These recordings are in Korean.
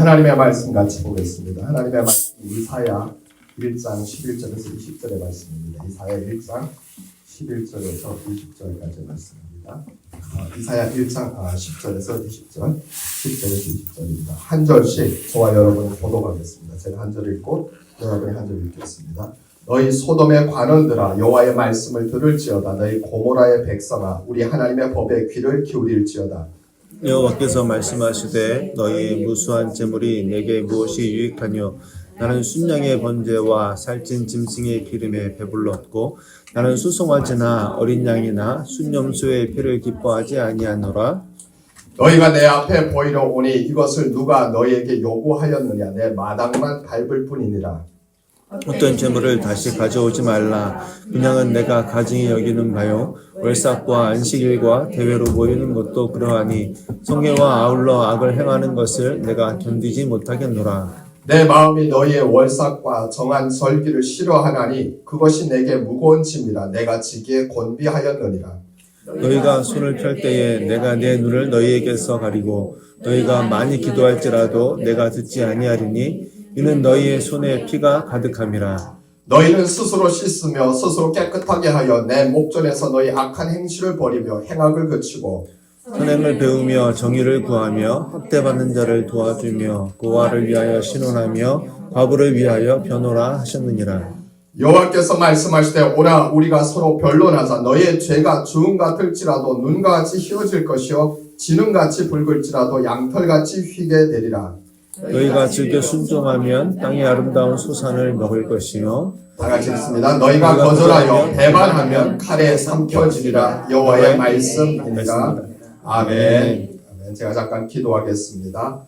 하나님의 말씀 같이 보겠습니다. 하나님의 말씀 이사야 1장 11절에서 20절의 말씀입니다. 이사야 1장 11절에서 20절까지 말씀입니다. 이사야 1장 10절에서 20절, 10절에서 20절입니다. 한 절씩 저와 여러분이 교독하겠습니다. 제가 한 절 읽고 여러분이 한 절 읽겠습니다. 너희 소돔의 관원들아 여호와의 말씀을 들을지어다. 너희 고모라의 백성아 우리 하나님의 법에 귀를 기울일지어다. 여호와께서 말씀하시되 너희 무수한 재물이 내게 무엇이 유익하뇨? 나는 순양의 번제와 살찐 짐승의 기름에 배불렀고 나는 수송아지나 어린 양이나 순염소의 피를 기뻐하지 아니하노라. 너희가 내 앞에 보이러 오니 이것을 누가 너희에게 요구하였느냐? 내 마당만 밟을 뿐이니라. 어떤 재물을 다시 가져오지 말라. 그냥은 내가 가증히 여기는 바요. 월삭과 안식일과 대회로 모이는 것도 그러하니 성회와 아울러 악을 행하는 것을 내가 견디지 못하겠노라. 내 마음이 너희의 월삭과 정한 절기를 싫어하나니 그것이 내게 무거운 짐이라. 내가 지기에 곤비하였느니라. 너희가 손을 펼 때에 내가 내 눈을 너희에게서 가리고 너희가 많이 기도할지라도 내가 듣지 아니하리니 이는 너희의 손에 피가 가득함이라. 너희는 스스로 씻으며 스스로 깨끗하게 하여 내 목전에서 너희 악한 행실을 버리며 행악을 그치고 선행을 배우며 정의를 구하며 학대받는 자를 도와주며 고아를 위하여 신원하며 과부를 위하여 변호라 하셨느니라. 여호와께서 말씀하시되 오라 우리가 서로 변론하자. 너희의 죄가 주홍 같을지라도 눈같이 휘어질 것이요 진흥같이 붉을지라도 양털같이 휘게 되리라. 너희가 즐겨 순종하면 땅의 아름다운 소산을 먹을 것이요 다같이 읽습니다. 너희가 거절하여 배반하면 칼에 삼켜지리라. 여호와의 말씀입니다. 아멘. 제가 잠깐 기도하겠습니다.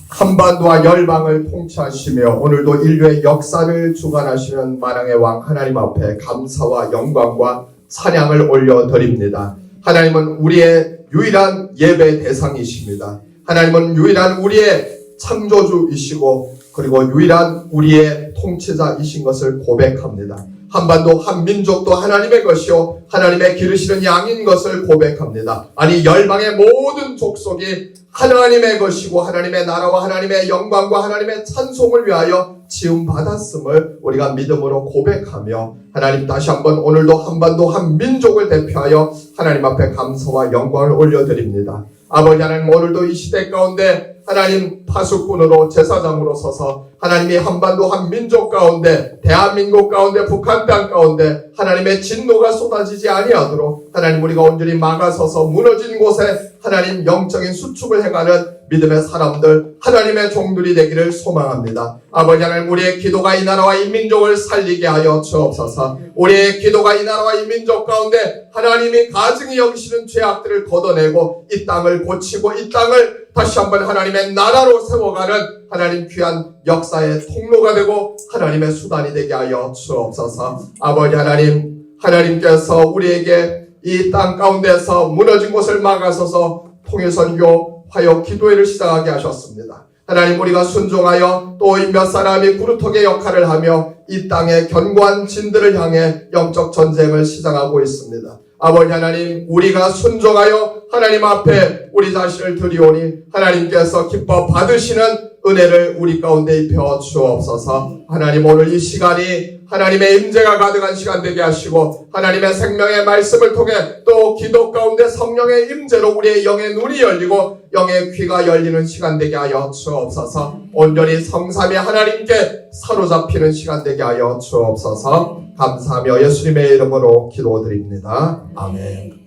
한반도와 열방을 통치하시며 오늘도 인류의 역사를 주관하시는 만왕의 왕 하나님 앞에 감사와 영광과 찬양을 올려드립니다. 하나님은 우리의 유일한 예배 대상이십니다. 하나님은 유일한 우리의 창조주이시고 그리고 유일한 우리의 통치자이신 것을 고백합니다. 한반도 한민족도 하나님의 것이요 하나님의 기르시는 양인 것을 고백합니다. 아니 열방의 모든 족속이 하나님의 것이고 하나님의 나라와 하나님의 영광과 하나님의 찬송을 위하여 지음받았음을 우리가 믿음으로 고백하며 하나님 다시 한번 오늘도 한반도 한민족을 대표하여 하나님 앞에 감사와 영광을 올려드립니다. 아버지 하나님 오늘도 이 시대 가운데 하나님 파수꾼으로 제사장으로 서서 하나님이 한반도 한민족 가운데 대한민국 가운데 북한 땅 가운데 하나님의 진노가 쏟아지지 아니하도록 하나님 우리가 온전히 막아서서 무너진 곳에 하나님 영적인 수축을 행하는 믿음의 사람들 하나님의 종들이 되기를 소망합니다. 아버지 하나님 우리의 기도가 이 나라와 이 민족을 살리게 하여 주옵소서. 우리의 기도가 이 나라와 이 민족 가운데 하나님이 가증히 여기시는 죄악들을 걷어내고 이 땅을 고치고 이 땅을 다시 한번 하나님의 나라로 세워가는 하나님 귀한 역사의 통로가 되고 하나님의 수단이 되게 하여 주옵소서. 아버지 하나님 하나님께서 우리에게 이 땅 가운데서 무너진 곳을 막아서서 통일선교 화요 기도회를 시작하게 하셨습니다. 하나님 우리가 순종하여 또 몇 사람이 구루터기의 역할을 하며 이 땅의 견고한 진들을 향해 영적 전쟁을 시작하고 있습니다. 아버지 하나님 우리가 순종하여 하나님 앞에 우리 자신을 드리오니 하나님께서 기뻐 받으시는 은혜를 우리 가운데 입혀 주옵소서. 하나님 오늘 이 시간이 하나님의 임재가 가득한 시간 되게 하시고 하나님의 생명의 말씀을 통해 또 기도 가운데 성령의 임재로 우리의 영의 눈이 열리고 영의 귀가 열리는 시간 되게 하여 주옵소서. 온전히 성삼위 하나님께 사로잡히는 시간 되게 하여 주옵소서. 감사하며 예수님의 이름으로 기도드립니다. 아멘.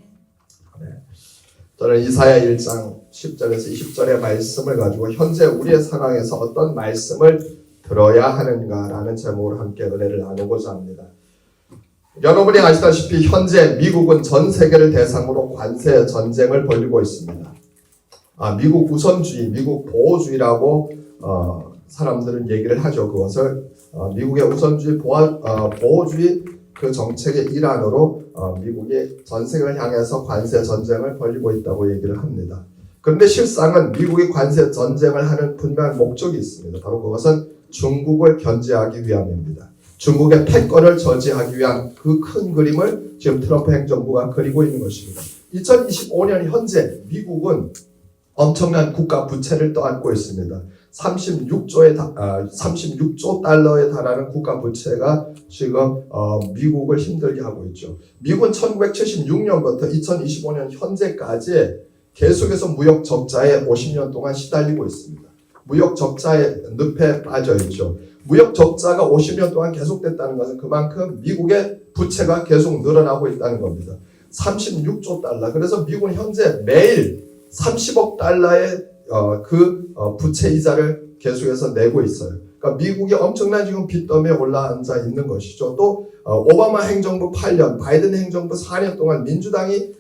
저는 이사야 1장 10절에서 20절의 말씀을 가지고 현재 우리의 상황에서 어떤 말씀을 들어야 하는가라는 제목으로 함께 은혜를 나누고자 합니다. 여러분이 아시다시피 현재 미국은 전 세계를 대상으로 관세 전쟁을 벌이고 있습니다. 미국 우선주의, 미국 보호주의라고 사람들은 얘기를 하죠. 그것을 미국의 우선주의, 보호주의 그 정책의 일환으로 미국이 전 세계를 향해서 관세 전쟁을 벌이고 있다고 얘기를 합니다. 그런데 실상은 미국이 관세 전쟁을 하는 분명한 목적이 있습니다. 바로 그것은 중국을 견제하기 위함입니다. 중국의 패권을 저지하기 위한 그 큰 그림을 지금 트럼프 행정부가 그리고 있는 것입니다. 2025년 현재 미국은 엄청난 국가 부채를 떠안고 있습니다. 36조 달러에 달하는 국가 부채가 지금 미국을 힘들게 하고 있죠. 미국은 1976년부터 2025년 현재까지 계속해서 무역 적자에 50년 동안 시달리고 있습니다. 무역 적자의 늪에 빠져 있죠. 무역 적자가 50년 동안 계속됐다는 것은 그만큼 미국의 부채가 계속 늘어나고 있다는 겁니다. 36조 달러. 그래서 미국은 현재 매일 30억 달러의 부채 이자를 계속해서 내고 있어요. 그러니까 미국이 엄청난 지금 빚더미에 올라앉아 있는 것이죠. 또 오바마 행정부 8년, 바이든 행정부 4년 동안 민주당이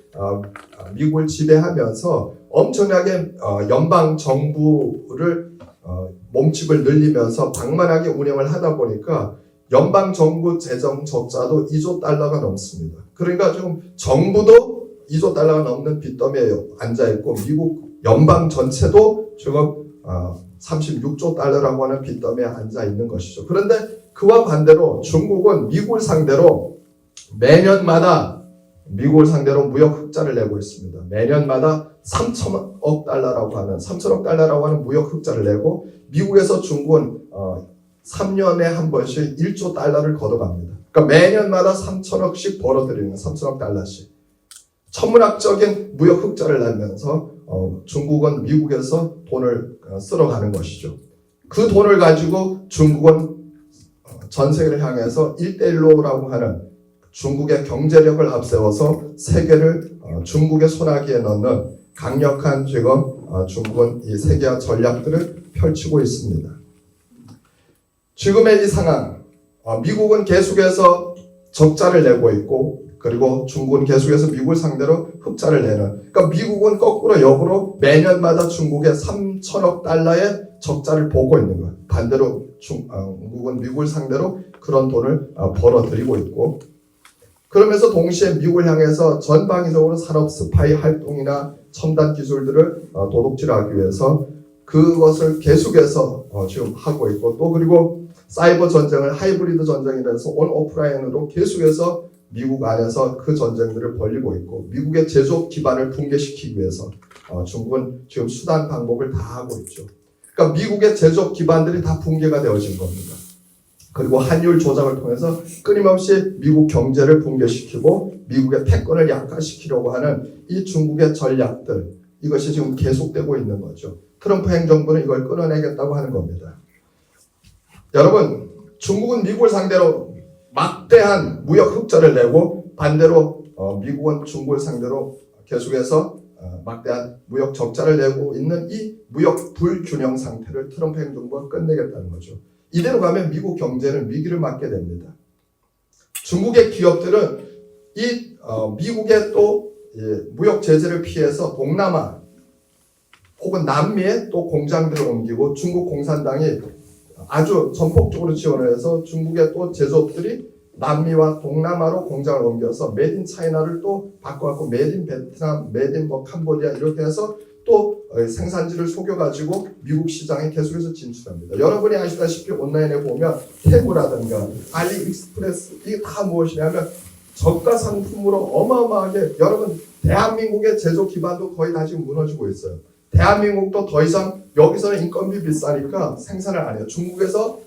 미국을 지배하면서 엄청나게 연방 정부를 몸집을 늘리면서 방만하게 운영을 하다 보니까 연방 정부 재정 적자도 2조 달러가 넘습니다. 그러니까 지금 정부도 2조 달러가 넘는 빚더미에 앉아 있고 미국 연방 전체도 지금 36조 달러라고 하는 빚더미에 앉아 있는 것이죠. 그런데 그와 반대로 중국은 미국을 상대로 매년마다 미국을 상대로 무역 흑자를 내고 있습니다. 매년마다 3천억 달러라고 하는 무역 흑자를 내고 미국에서 중국은 3년에 한 번씩 1조 달러를 걷어갑니다. 그러니까 매년마다 3천억씩 벌어들이는 3천억 달러씩. 천문학적인 무역 흑자를 내면서 중국은 미국에서 돈을 쓸어가는 것이죠. 그 돈을 가지고 중국은 전 세계를 향해서 1대1로라고 하는 중국의 경제력을 앞세워서 세계를 중국의 손아귀에 넣는 강력한 지금 중국은 이 세계화 전략들을 펼치고 있습니다. 지금의 이 상황, 미국은 계속해서 적자를 내고 있고 그리고 중국은 계속해서 미국을 상대로 흑자를 내는. 그러니까 미국은 거꾸로 역으로 매년마다 중국의 3천억 달러의 적자를 보고 있는 거예요. 반대로 중국은 미국을 상대로 그런 돈을 벌어들이고 있고 그러면서 동시에 미국을 향해서 전방위적으로 산업 스파이 활동이나 첨단 기술들을 도둑질하기 위해서 그것을 계속해서 지금 하고 있고 또 그리고 사이버 전쟁을 하이브리드 전쟁이라서 온 오프라인으로 계속해서 미국 안에서 그 전쟁들을 벌이고 있고 미국의 제조업 기반을 붕괴시키기 위해서 중국은 지금 수단 방법을 다 하고 있죠. 그러니까 미국의 제조업 기반들이 다 붕괴가 되어진 겁니다. 그리고 환율 조작을 통해서 끊임없이 미국 경제를 붕괴시키고 미국의 패권을 약화시키려고 하는 이 중국의 전략들 이것이 지금 계속되고 있는 거죠. 트럼프 행정부는 이걸 끊어내겠다고 하는 겁니다. 여러분, 중국은 미국을 상대로 막대한 무역 흑자를 내고 반대로 미국은 중국을 상대로 계속해서 막대한 무역 적자를 내고 있는 이 무역 불균형 상태를 트럼프 행정부가 끝내겠다는 거죠. 이대로 가면 미국 경제는 위기를 맞게 됩니다. 중국의 기업들은 이 미국의 또 무역 제재를 피해서 동남아 혹은 남미에 또 공장들을 옮기고 중국 공산당이 아주 전폭적으로 지원을 해서 중국의 또 제조업들이 남미와 동남아로 공장을 옮겨서 메이드 인 차이나를 또 바꿔갖고 메이드 인 베트남, 메이드 인 캄보디아 이렇게 해서 또 생산지를 속여가지고 미국 시장에 계속해서 진출합니다. 여러분이 아시다시피 온라인에 보면 테무라든가 알리익스프레스 이게 다 무엇이냐면 저가 상품으로 어마어마하게 여러분 대한민국의 제조 기반도 거의 다 지금 무너지고 있어요. 대한민국도 더 이상 여기서는 인건비 비싸니까 생산을 안 해요. 중국에서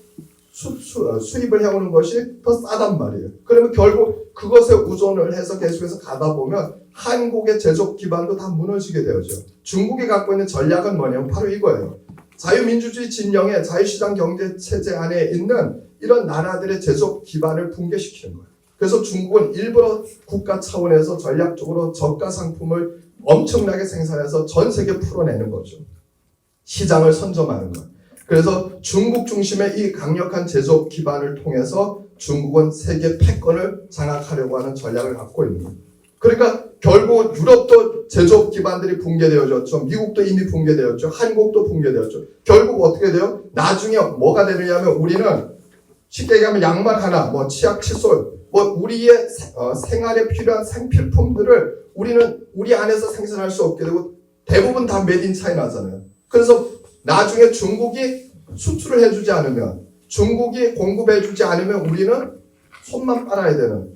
수입을 해오는 것이 더 싸단 말이에요. 그러면 결국 그것에 의존을 해서 계속해서 가다 보면 한국의 제조업 기반도 다 무너지게 되죠. 중국이 갖고 있는 전략은 뭐냐면 바로 이거예요. 자유민주주의 진영의 자유시장 경제 체제 안에 있는 이런 나라들의 제조업 기반을 붕괴시키는 거예요. 그래서 중국은 일부러 국가 차원에서 전략적으로 저가 상품을 엄청나게 생산해서 전 세계에 풀어내는 거죠. 시장을 선점하는 것. 그래서 중국 중심의 이 강력한 제조업 기반을 통해서 중국은 세계 패권을 장악하려고 하는 전략을 갖고 있는 거예요. 그러니까 결국 유럽도 제조업 기반들이 붕괴되어졌죠. 미국도 이미 붕괴되었죠. 한국도 붕괴되었죠. 결국 어떻게 돼요? 나중에 뭐가 되느냐면 우리는 쉽게 얘기하면 양말 하나, 뭐 치약, 칫솔, 뭐 우리의 생활에 필요한 생필품들을 우리는 우리 안에서 생산할 수 없게 되고 대부분 다 메이드 인 차이나잖아요. 그래서 나중에 중국이 수출을 해주지 않으면 중국이 공급해주지 않으면 우리는 손만 빨아야 되는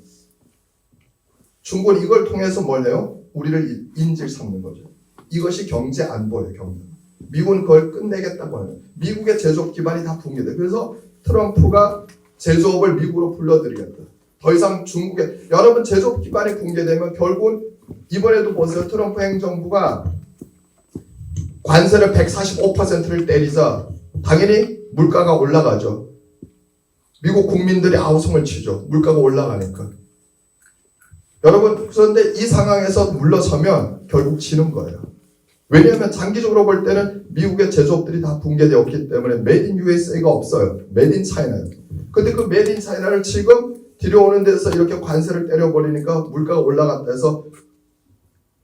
중국은 이걸 통해서 뭘 해요? 우리를 인질 삼는 거죠. 이것이 경제 안보예요. 경제. 미국은 그걸 끝내겠다고 하는. 미국의 제조업 기반이 다 붕괴돼. 그래서 트럼프가 제조업을 미국으로 불러들이겠다. 더 이상 중국에 여러분 제조업 기반이 붕괴되면 결국 이번에도 보세요. 트럼프 행정부가 관세를 145%를 때리자 당연히 물가가 올라가죠. 미국 국민들이 아우성을 치죠. 물가가 올라가니까. 여러분 그런데 이 상황에서 물러서면 결국 지는 거예요. 왜냐하면 장기적으로 볼 때는 미국의 제조업들이 다 붕괴되었기 때문에 메이드 인 USA가 없어요. 메이드 인 차이나예요. 근데 그 메이드 인 차이나를 지금 들여오는 데서 이렇게 관세를 때려버리니까 물가가 올라갔다 해서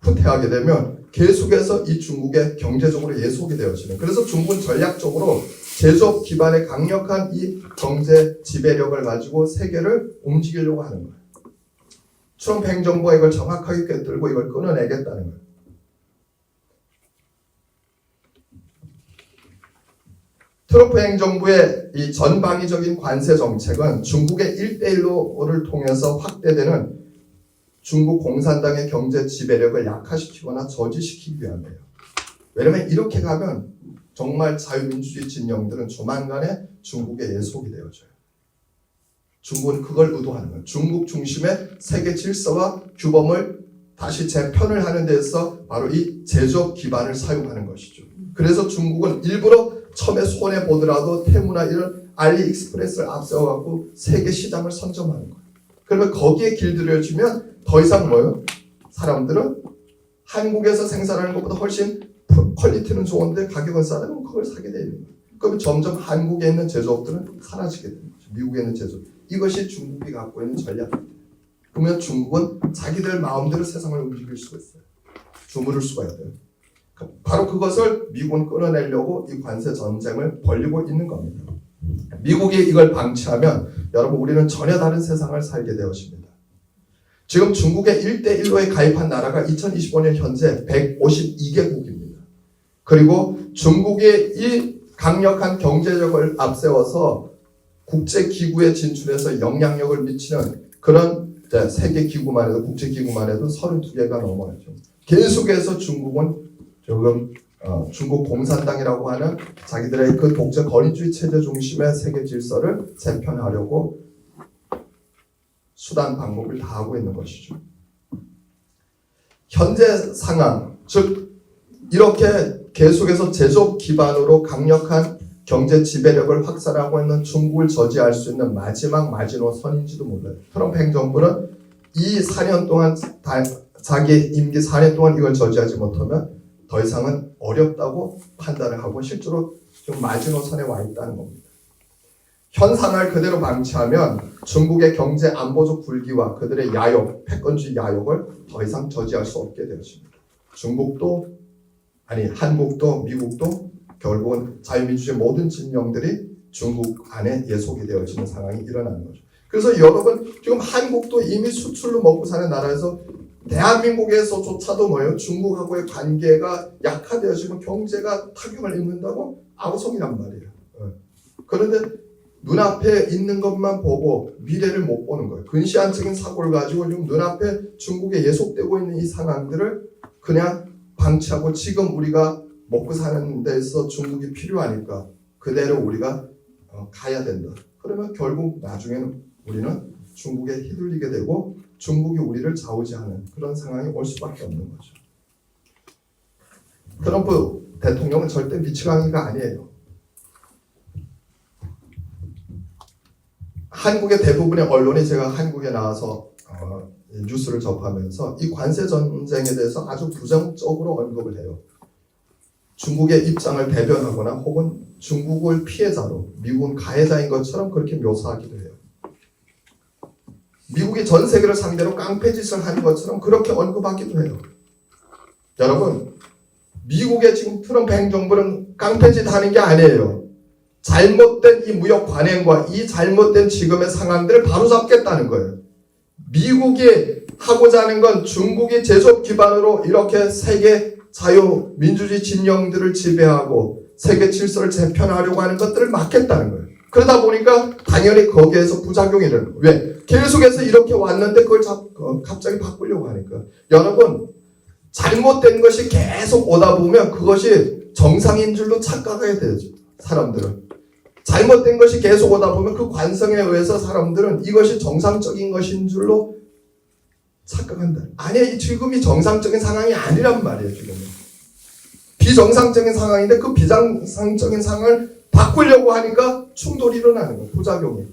후퇴하게 되면 계속해서 이 중국의 경제적으로 예속이 되어지는. 그래서 중국은 전략적으로 제조업 기반의 강력한 이 경제 지배력을 가지고 세계를 움직이려고 하는 거예요. 트럼프 행정부가 이걸 정확하게 꿰뚫고 이걸 끊어내겠다는 거예요. 트럼프 행정부의 이 전방위적인 관세 정책은 중국의 1대1로를 통해서 확대되는 중국 공산당의 경제 지배력을 약화시키거나 저지시키기 위함이에요. 왜냐하면 이렇게 가면 정말 자유민주주의 진영들은 조만간에 중국의 예속이 되어져요. 중국은 그걸 의도하는 거예요. 중국 중심의 세계 질서와 규범을 다시 재편을 하는 데서 바로 이 제조업 기반을 사용하는 것이죠. 그래서 중국은 일부러 처음에 손해보더라도 테무나 이런 알리익스프레스를 앞세워갖고 세계 시장을 선점하는 거예요. 그러면 거기에 길들여지면 더 이상 뭐예요? 사람들은 한국에서 생산하는 것보다 훨씬 퀄리티는 좋은데 가격은 싸다 그러면 그걸 사게 되는 거예요. 그러면 점점 한국에 있는 제조업들은 사라지게 되는 거죠. 미국에 있는 제조업. 이것이 중국이 갖고 있는 전략입니다. 그러면 중국은 자기들 마음대로 세상을 움직일 수가 있어요. 주무를 수가 있어요. 바로 그것을 미국은 끊어내려고 이 관세 전쟁을 벌이고 있는 겁니다. 미국이 이걸 방치하면 여러분 우리는 전혀 다른 세상을 살게 되어집니다. 지금 중국의 1대1로에 가입한 나라가 2025년 현재 152개국입니다. 그리고 중국의 이 강력한 경제력을 앞세워서 국제기구에 진출해서 영향력을 미치는 그런 세계기구만 해도 국제기구만 해도 32개가 넘어요. 계속해서 중국은 지금 중국 공산당이라고 하는 자기들의 그 독재 권위주의 체제 중심의 세계 질서를 재편하려고 수단 방법을 다 하고 있는 것이죠. 현재 상황, 즉 이렇게 계속해서 제조업 기반으로 강력한 경제 지배력을 확산하고 있는 중국을 저지할 수 있는 마지막 마지노선인지도 몰라요. 트럼프 행정부는 이 4년 동안 자기 임기 4년 동안 이걸 저지하지 못하면 더 이상은 어렵다고 판단을 하고 실제로 좀 마지노선에 와 있다는 겁니다. 현 상황을 그대로 방치하면 중국의 경제 안보적 불기와 그들의 야욕, 패권주의 야욕을 더 이상 저지할 수 없게 되었습니다. 한국도 미국도 결국은 자유민주주의 모든 진영들이 중국 안에 예속이 되어지는 상황이 일어나는 거죠. 그래서 여러분 지금 한국도 이미 수출로 먹고 사는 나라에서 대한민국에서조차도 뭐예요? 중국하고의 관계가 약화되어지면 경제가 타격을 입는다고 아우성이란 말이에요. 그런데 눈앞에 있는 것만 보고 미래를 못 보는 거예요. 근시안적인 사고를 가지고 지금 눈앞에 중국에 예속되고 있는 이 상황들을 그냥 방치하고 지금 우리가 먹고 사는 데서 중국이 필요하니까 그대로 우리가 가야 된다. 그러면 결국 나중에는 우리는 중국에 휘둘리게 되고 중국이 우리를 좌우지하는 그런 상황이 올 수밖에 없는 거죠. 트럼프 대통령은 절대 미치광이가 아니에요. 한국의 대부분의 언론이 제가 한국에 나와서 뉴스를 접하면서 이 관세 전쟁에 대해서 아주 부정적으로 언급을 해요. 중국의 입장을 대변하거나 혹은 중국을 피해자로 미국은 가해자인 것처럼 그렇게 묘사하기도 해요. 미국이 전 세계를 상대로 깡패짓을 하는 것처럼 그렇게 언급하기도 해요. 여러분, 미국의 지금 트럼프 행정부는 깡패짓 하는 게 아니에요. 잘못된 이 무역 관행과 이 잘못된 지금의 상황들을 바로잡겠다는 거예요. 미국이 하고자 하는 건 중국이 제조업 기반으로 이렇게 세계 자유민주주의 진영들을 지배하고 세계 질서를 재편하려고 하는 것들을 막겠다는 거예요. 그러다 보니까 당연히 거기에서 부작용이 일어나는 거예요. 왜? 계속해서 이렇게 왔는데 그걸 갑자기 바꾸려고 하니까. 여러분, 잘못된 것이 계속 오다 보면 그것이 정상인 줄로 착각하게 되죠. 사람들은. 잘못된 것이 계속 오다 보면 그 관성에 의해서 사람들은 이것이 정상적인 것인 줄로 착각한다. 아니야, 지금이 정상적인 상황이 아니란 말이에요. 지금은 비정상적인 상황인데 그 비정상적인 상황을 바꾸려고 하니까 충돌이 일어나는 거예요. 부작용이.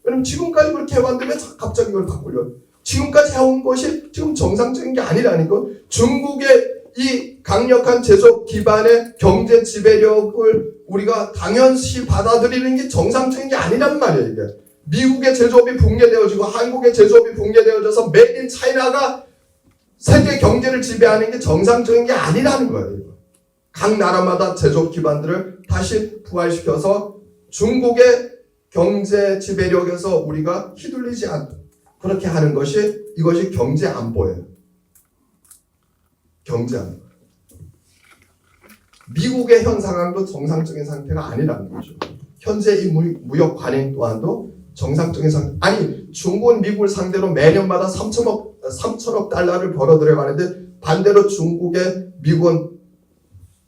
왜냐면 지금까지 그렇게 해왔는데 왜 갑자기 이걸 바꾸려고? 지금까지 해온 것이 지금 정상적인 게 아니라니까. 중국의 이 강력한 제조업 기반의 경제 지배력을 우리가 당연시 받아들이는 게 정상적인 게 아니란 말이에요. 이게. 미국의 제조업이 붕괴되어지고 한국의 제조업이 붕괴되어져서 메이드 인 차이나가 세계 경제를 지배하는 게 정상적인 게 아니라는 거예요. 각 나라마다 제조업 기반들을 다시 부활시켜서 중국의 경제 지배력에서 우리가 휘둘리지 않도록 그렇게 하는 것이 이것이 경제 안보예요. 경제 안보. 미국의 현 상황도 정상적인 상태가 아니라는 거죠. 현재 이 무역 관행 또한도 정상적인 상태. 아니 중국은 미국을 상대로 매년마다 3천억 달러를 벌어들여 가는데 반대로 중국의 미국은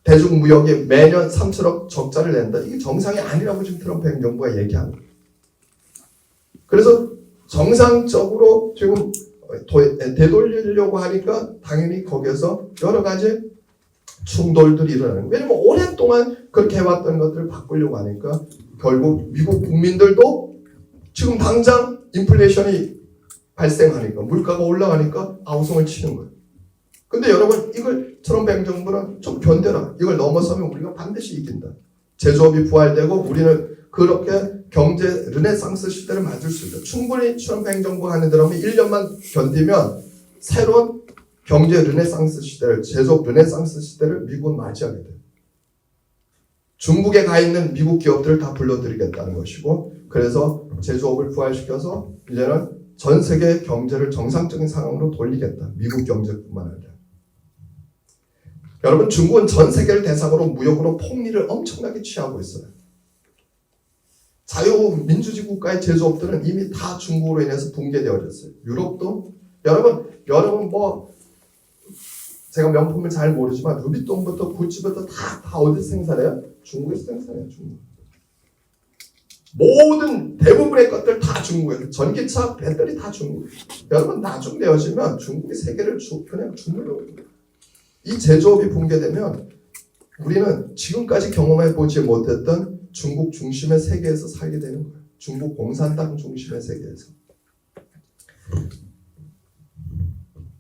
대중무역에 매년 3천억 적자를 낸다. 이게 정상이 아니라고 지금 트럼프 행정부가 얘기하는 거예요. 그래서 정상적으로 지금 되돌리려고 하니까 당연히 거기에서 여러 가지 충돌들이 일어나는 거예요. 왜냐면 오랫동안 그렇게 해왔던 것들을 바꾸려고 하니까 결국 미국 국민들도 지금 당장 인플레이션이 발생하니까 물가가 올라가니까 아우성을 치는 거예요. 근데 여러분 이걸 트럼프 행정부는 좀 견뎌라. 이걸 넘어서면 우리가 반드시 이긴다. 제조업이 부활되고 우리는 그렇게 경제 르네상스 시대를 맞을 수 있다. 충분히 트럼프 행정부가 하는 대로 하면 1년만 견디면 새로운 경제 르네상스 시대를, 제조업 르네상스 시대를 미국은 맞이하게 돼요. 중국에 가 있는 미국 기업들을 다 불러들이겠다는 것이고, 그래서 제조업을 부활시켜서 이제는 전 세계 경제를 정상적인 상황으로 돌리겠다. 미국 경제뿐만 아니라. 여러분 중국은 전 세계를 대상으로 무역으로 폭리를 엄청나게 취하고 있어요. 자유민주주의 국가의 제조업들은 이미 다 중국으로 인해서 붕괴되어졌어요. 유럽도 여러분 뭐 제가 명품을 잘 모르지만 루비통부터 구찌부터 다 어디서 생산해요? 중국에서 생산해요. 중국. 모든 대부분의 것들 다 중국에서. 전기차, 배터리 다 중국. 여러분 나중 되어지면 중국이 세계를 그냥 주물러요. 이 제조업이 붕괴되면 우리는 지금까지 경험해보지 못했던 중국 중심의 세계에서 살게 되는 거예요. 중국 공산당 중심의 세계에서.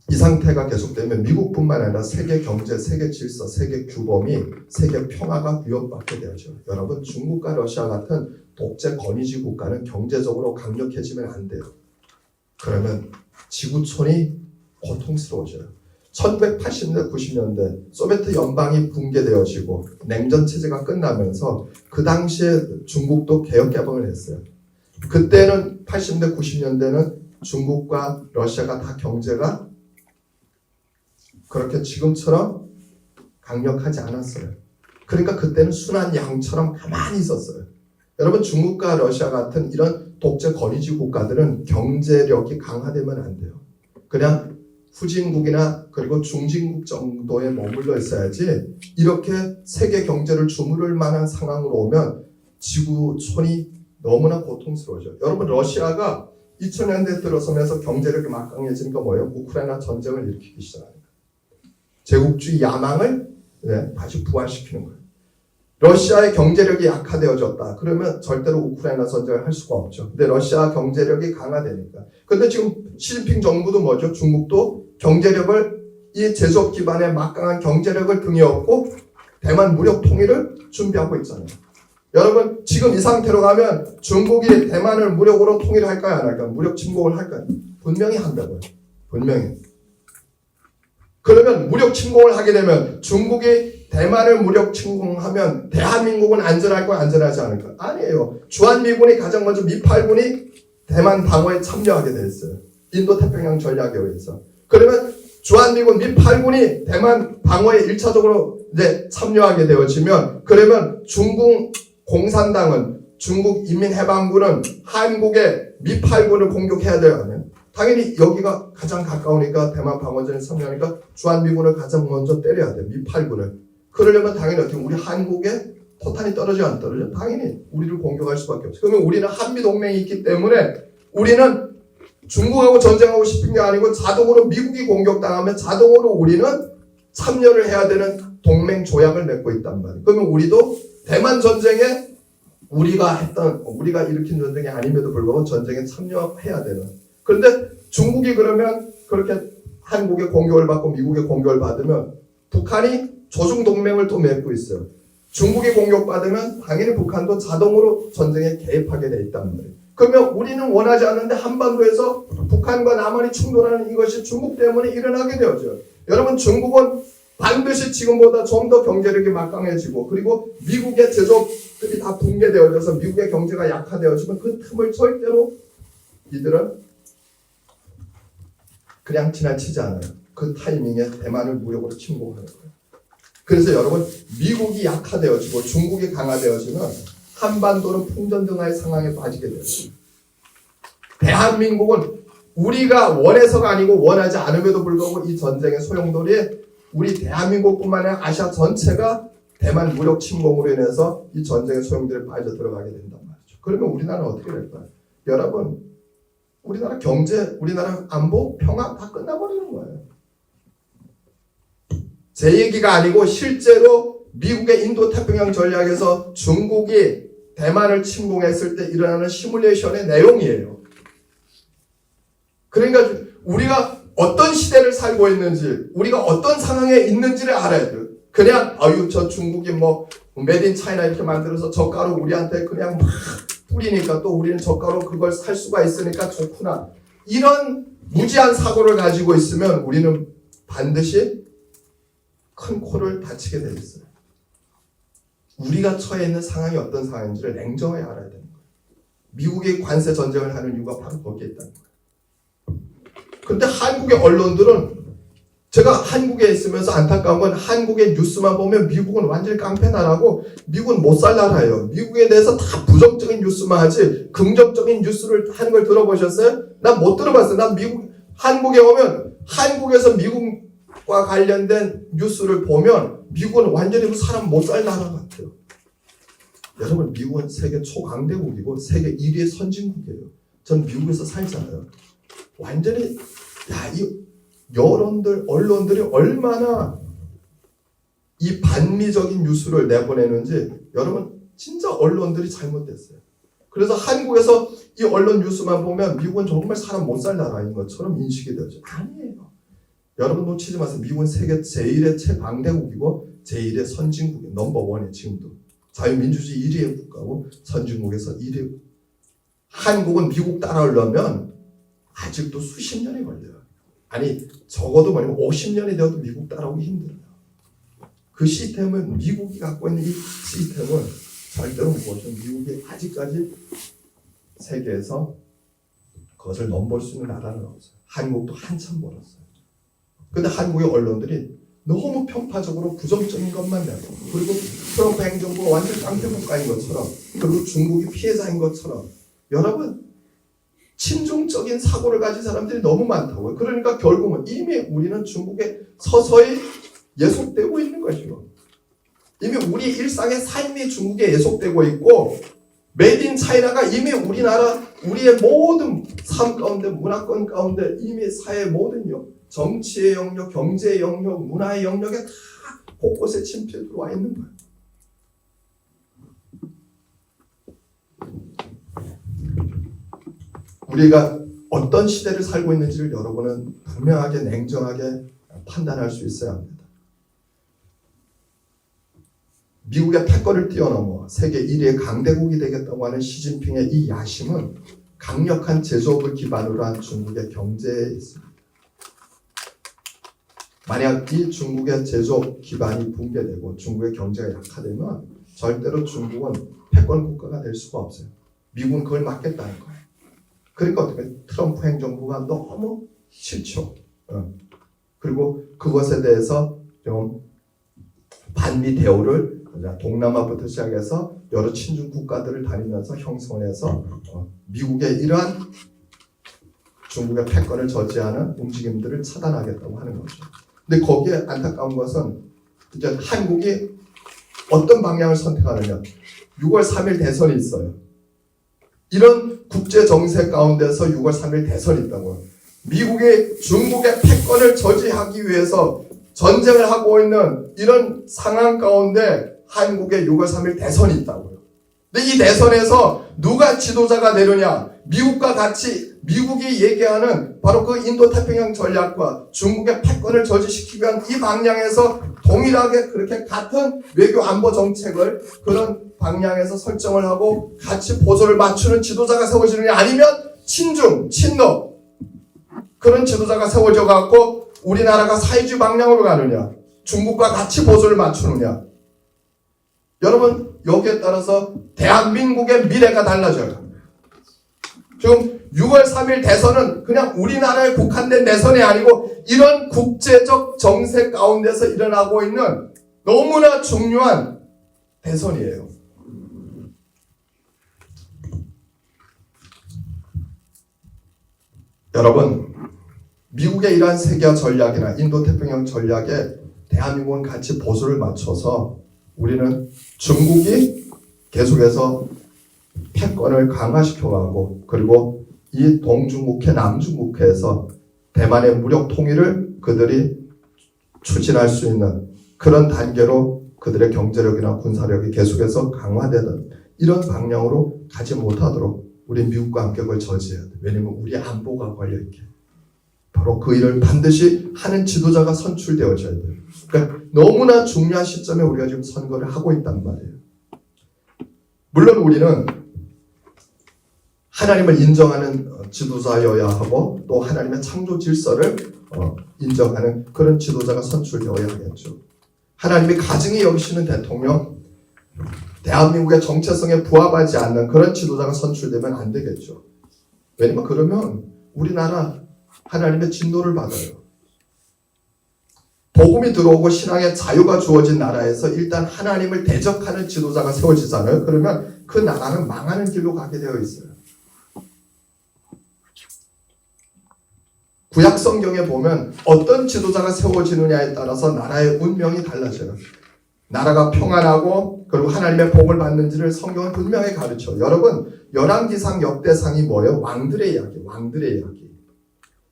이 상태가 계속되면 미국뿐만 아니라 세계 경제, 세계 질서, 세계 규범이, 세계 평화가 위협받게 되죠. 여러분 중국과 러시아 같은 독재 권위주의 국가는 경제적으로 강력해지면 안 돼요. 그러면 지구촌이 고통스러워져요. 1980년대, 90년대 소비에트 연방이 붕괴되어지고 냉전 체제가 끝나면서 그 당시에 중국도 개혁 개방을 했어요. 그때는 80년대, 90년대는 중국과 러시아가 다 경제가 그렇게 지금처럼 강력하지 않았어요. 그러니까 그때는 순한 양처럼 가만히 있었어요. 여러분 중국과 러시아 같은 이런 독재 권위주의 국가들은 경제력이 강화되면 안 돼요. 그냥 후진국이나 그리고 중진국 정도에 머물러 있어야지 이렇게 세계 경제를 주무를 만한 상황으로 오면 지구촌이 너무나 고통스러워져요. 여러분 러시아가 2000년대 들어서면서 경제력이 막강해지니까 뭐예요? 우크라이나 전쟁을 일으키기 시작하니까. 제국주의 야망을 다시 부활시키는 거예요. 러시아의 경제력이 약화되어졌다. 그러면 절대로 우크라이나 전쟁을 할 수가 없죠. 근데 러시아 경제력이 강화되니까. 근데 지금 시진핑 정부도 뭐죠? 중국도 경제력을 이 제조업 기반의 막강한 경제력을 등에 업고 대만 무력 통일을 준비하고 있잖아요. 여러분 지금 이 상태로 가면 중국이 대만을 무력으로 통일할까요? 안 할까요? 무력 침공을 할까요? 분명히 한다고요. 분명히. 그러면 무력 침공을 하게 되면 중국이 대만을 무력 침공하면 대한민국은 안전할 거야, 안전하지 않을 거야? 아니에요. 주한미군이 가장 먼저 미8군이 대만 방어에 참여하게 됐어요. 인도태평양 전략에 의해서. 그러면 주한미군 미8군이 대만 방어에 1차적으로 이제 참여하게 되어지면 그러면 중국 공산당은 중국 인민해방군은 한국의 미8군을 공격해야 돼요? 아니면 당연히 여기가 가장 가까우니까 대만 방어전에 참여하니까 주한미군을 가장 먼저 때려야 돼. 미8군을. 그러려면 당연히 어떻게 우리 한국에 포탄이 떨어져 안 떨어져? 당연히 우리를 공격할 수밖에 없어. 그러면 우리는 한미동맹이 있기 때문에 우리는 중국하고 전쟁하고 싶은 게 아니고 자동으로 미국이 공격당하면 자동으로 우리는 참여를 해야 되는 동맹 조약을 맺고 있단 말이에요. 그러면 우리도 대만 전쟁에 우리가 일으킨 전쟁이 아님에도 불구하고 전쟁에 참여해야 되는. 그런데 중국이 그러면 그렇게 한국의 공격을 받고 미국의 공격을 받으면 북한이 조중 동맹을 또 맺고 있어요. 중국이 공격받으면 당연히 북한도 자동으로 전쟁에 개입하게 돼 있단 말이에요. 그러면 우리는 원하지 않는데 한반도에서 북한과 남한이 충돌하는 이것이 중국 때문에 일어나게 되었죠. 여러분 중국은 반드시 지금보다 좀 더 경제력이 막강해지고 그리고 미국의 제조업들이 다 붕괴되어져서 미국의 경제가 약화되어지면 그 틈을 절대로 이들은 그냥 지나치지 않아요. 그 타이밍에 대만을 무력으로 침공하는 거예요. 그래서 여러분 미국이 약화되어지고 중국이 강화되어지면 한반도는 풍전등화의 상황에 빠지게 돼요. 대한민국은 우리가 원해서가 아니고 원하지 않음에도 불구하고 이 전쟁의 소용돌이에 우리 대한민국뿐만 아니라 아시아 전체가 대만 무력 침공으로 인해서 이 전쟁의 소용돌이에 빠져들어가게 된단 말이죠. 그러면 우리나라는 어떻게 될까요? 여러분 우리나라 경제, 우리나라 안보, 평화 다 끝나버리는 거예요. 제 얘기가 아니고 실제로 미국의 인도태평양 전략에서 중국이 대만을 침공했을 때 일어나는 시뮬레이션의 내용이에요. 그러니까 우리가 어떤 시대를 살고 있는지, 우리가 어떤 상황에 있는지를 알아야 돼요. 그냥 저 중국이 메드 인 차이나 이렇게 만들어서 젓가루 우리한테 그냥 막 뿌리니까 또 우리는 젓가루 그걸 살 수가 있으니까 좋구나. 이런 무지한 사고를 가지고 있으면 우리는 반드시 큰 코를 다치게 돼 있어요. 우리가 처해 있는 상황이 어떤 상황인지를 냉정하게 알아야 되는 거예요. 미국이 관세 전쟁을 하는 이유가 바로 거기에 있다는 거예요. 그런데 한국의 언론들은 제가 한국에 있으면서 안타까운 건 한국의 뉴스만 보면 미국은 완전히 깡패 나라고 미국은 못 살 나라예요. 미국에 대해서 다 부정적인 뉴스만 하지 긍정적인 뉴스를 하는 걸 들어보셨어요? 난 못 들어봤어요. 난 한국에 오면 한국에서 미국과 관련된 뉴스를 보면 미국은 완전히 사람 못 살 나라 같아요. 여러분 미국은 세계 초강대국이고 세계 1위의 선진국이에요. 전 미국에서 살잖아요. 완전히 이 언론들이 얼마나 이 반미적인 뉴스를 내보내는지 여러분 진짜 언론들이 잘못됐어요. 그래서 한국에서 이 언론 뉴스만 보면 미국은 정말 사람 못 살 나라인 것처럼 인식이 되죠. 아니에요. 여러분 놓치지 마세요. 미국은 세계 제1의 최강대국이고 제1의 선진국이에요. 넘버원이에요. 지금도. 자유민주주의 1위의 국가고 선진국에서 1위. 한국은 미국 따라오려면 아직도 수십 년이 걸려요. 아니 적어도 50년이 되어도 미국 따라오기 힘들어요. 그 시스템은 미국이 갖고 있는 이 시스템은 절대로 무엇이든 미국이 아직까지 세계에서 그것을 넘볼 수 있는 나라는 없어요. 한국도 한참 멀었어요. 근데 한국의 언론들이 너무 편파적으로 부정적인 것만 내고 그리고 트럼프 행정부가 완전 깡패 국가인 것처럼 그리고 중국이 피해자인 것처럼 여러분 친중적인 사고를 가진 사람들이 너무 많다고요. 그러니까 결국은 이미 우리는 중국에 서서히 예속되고 있는 것이요. 이미 우리 일상의 삶이 중국에 예속되고 있고 메이드 인 차이나가 이미 우리의 모든 삶 가운데 문화권 가운데 이미 사회의 모든 정치의 영역, 경제의 영역, 문화의 영역에 다 곳곳에 침투해 들어와 있는 거예요. 우리가 어떤 시대를 살고 있는지를 여러분은 분명하게 냉정하게 판단할 수 있어야 합니다. 미국의 패권을 뛰어넘어 세계 1위의 강대국이 되겠다고 하는 시진핑의 이 야심은 강력한 제조업을 기반으로 한 중국의 경제에 있습니다. 만약 이 중국의 제조업 기반이 붕괴되고 중국의 경제가 약화되면 절대로 중국은 패권 국가가 될 수가 없어요. 미국은 그걸 막겠다는 거예요. 그러니까 어떻게 트럼프 행정부가 너무 싫죠. 그리고 그것에 대해서 좀 반미 대우를 동남아부터 시작해서 여러 친중 국가들을 다니면서 형성해서 미국의 이러한 중국의 패권을 저지하는 움직임들을 차단하겠다고 하는 거죠. 근데 거기에 안타까운 것은 이제 한국이 어떤 방향을 선택하느냐. 6월 3일 대선이 있어요. 이런 국제 정세 가운데서 6월 3일 대선이 있다고요. 미국이 중국의 패권을 저지하기 위해서 전쟁을 하고 있는 이런 상황 가운데 한국의 6월 3일 대선이 있다고요. 근데 이 대선에서 누가 지도자가 되느냐? 미국과 같이 미국이 얘기하는 바로 그 인도태평양 전략과 중국의 패권을 저지시키기 위한 이 방향에서 동일하게 그렇게 같은 외교 안보 정책을 그런 방향에서 설정을 하고 같이 보조를 맞추는 지도자가 세워지느냐, 아니면 친중, 친러 그런 지도자가 세워져 갖고 우리나라가 사회주의 방향으로 가느냐, 중국과 같이 보조를 맞추느냐. 여러분, 여기에 따라서 대한민국의 미래가 달라져요. 지금 6월 3일 대선은 그냥 우리나라에 국한된 대선이 아니고 이런 국제적 정세 가운데서 일어나고 있는 너무나 중요한 대선이에요. 여러분, 미국의 이러한 세계화 전략이나 인도태평양 전략에 대한민국은 같이 보수를 맞춰서 우리는 중국이 계속해서 패권을 강화시켜가고, 그리고 이 동중국해, 남중국해에서 대만의 무력 통일을 그들이 추진할 수 있는 그런 단계로 그들의 경제력이나 군사력이 계속해서 강화되는 이런 방향으로 가지 못하도록 우리 미국과 함께 그걸 저지해야 돼. 왜냐면 우리 안보가 걸려있게. 바로 그 일을 반드시 하는 지도자가 선출되어져야 돼요. 그러니까 너무나 중요한 시점에 우리가 지금 선거를 하고 있단 말이에요. 물론 우리는 하나님을 인정하는 지도자여야 하고 또 하나님의 창조 질서를 인정하는 그런 지도자가 선출되어야 하겠죠. 하나님이 가증히 여기시는 대통령, 대한민국의 정체성에 부합하지 않는 그런 지도자가 선출되면 안 되겠죠. 왜냐면 그러면 우리나라 하나님의 진노를 받아요. 복음이 들어오고 신앙의 자유가 주어진 나라에서 일단 하나님을 대적하는 지도자가 세워지잖아요. 그러면 그 나라는 망하는 길로 가게 되어 있어요. 구약 성경에 보면 어떤 지도자가 세워지느냐에 따라서 나라의 운명이 달라져요. 나라가 평안하고 그리고 하나님의 복을 받는지를 성경은 분명히 가르쳐요. 여러분, 열왕기상 역대상이 뭐예요? 왕들의 이야기, 왕들의 이야기.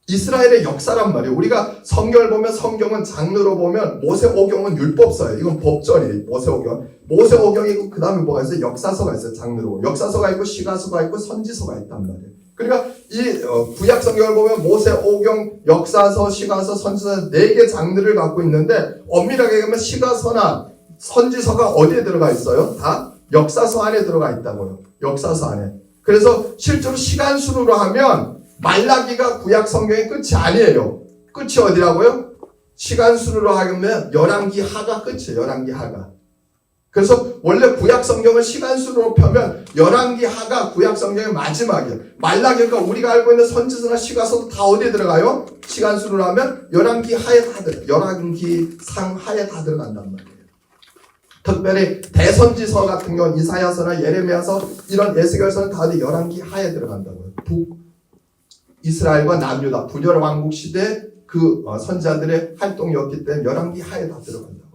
이스라엘의 역사란 말이에요. 우리가 성경을 보면 성경은 장르로 보면 모세오경은 율법서예요. 이건 법전이에요. 모세오경. 모세오경이고 그 다음에 뭐가 있어요? 역사서가 있어요. 장르로. 역사서가 있고 시가서가 있고 선지서가 있단 말이에요. 그러니까 이 구약 성경을 보면 모세오경, 역사서, 시가서, 선지서 4개 장르를 갖고 있는데 엄밀하게 보면 시가서나 선지서가 어디에 들어가 있어요? 다 역사서 안에 들어가 있다고요. 역사서 안에. 그래서 실제로 시간순으로 하면 말라기가 구약 성경의 끝이 아니에요. 끝이 어디라고요? 시간순으로 하면 열왕기 하가 끝이에요. 열왕기 하가. 그래서 원래 구약 성경을 시간순으로 펴면 열왕기 하가 구약 성경의 마지막이에요. 말라기가 우리가 알고 있는 선지서나 시가서도 다 어디에 들어가요? 시간순으로 하면 열왕기 하에 다 들어가요. 열왕기 상 하에 다 들어간단 말이에요. 특별히 대선지서 같은 경우는 이사야서나 예레미야서 이런 에스겔서는 다 어디 열왕기 하에 들어간다고요. 이스라엘과 남유다 분열 왕국 시대 그 선지자들의 활동이었기 때문에 열왕기 하에 다 들어간다고요.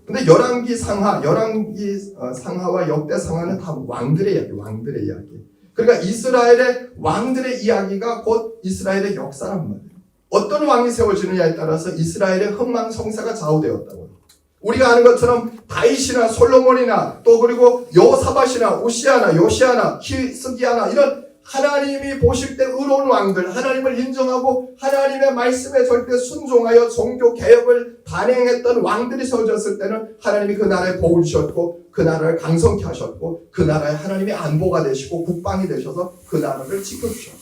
근데 열왕기 상하, 열왕기 상하와 역대 상하는 다 왕들의 이야기, 왕들의 이야기. 그러니까 이스라엘의 왕들의 이야기가 곧 이스라엘의 역사란 말이에요. 어떤 왕이 세워지느냐에 따라서 이스라엘의 흥망성쇠가 좌우되었다고요. 우리가 아는 것처럼 다윗이나 솔로몬이나 또 그리고 여호사밧이나 우시아나 요시아나 히스기야나 이런 하나님이 보실 때 의로운 왕들, 하나님을 인정하고 하나님의 말씀에 절대 순종하여 종교 개혁을 단행했던 왕들이 세워졌을 때는 하나님이 그 나라에 복을 주셨고 그 나라를 강성케 하셨고 그 나라에 하나님의 안보가 되시고 국방이 되셔서 그 나라를 지켜주셨고,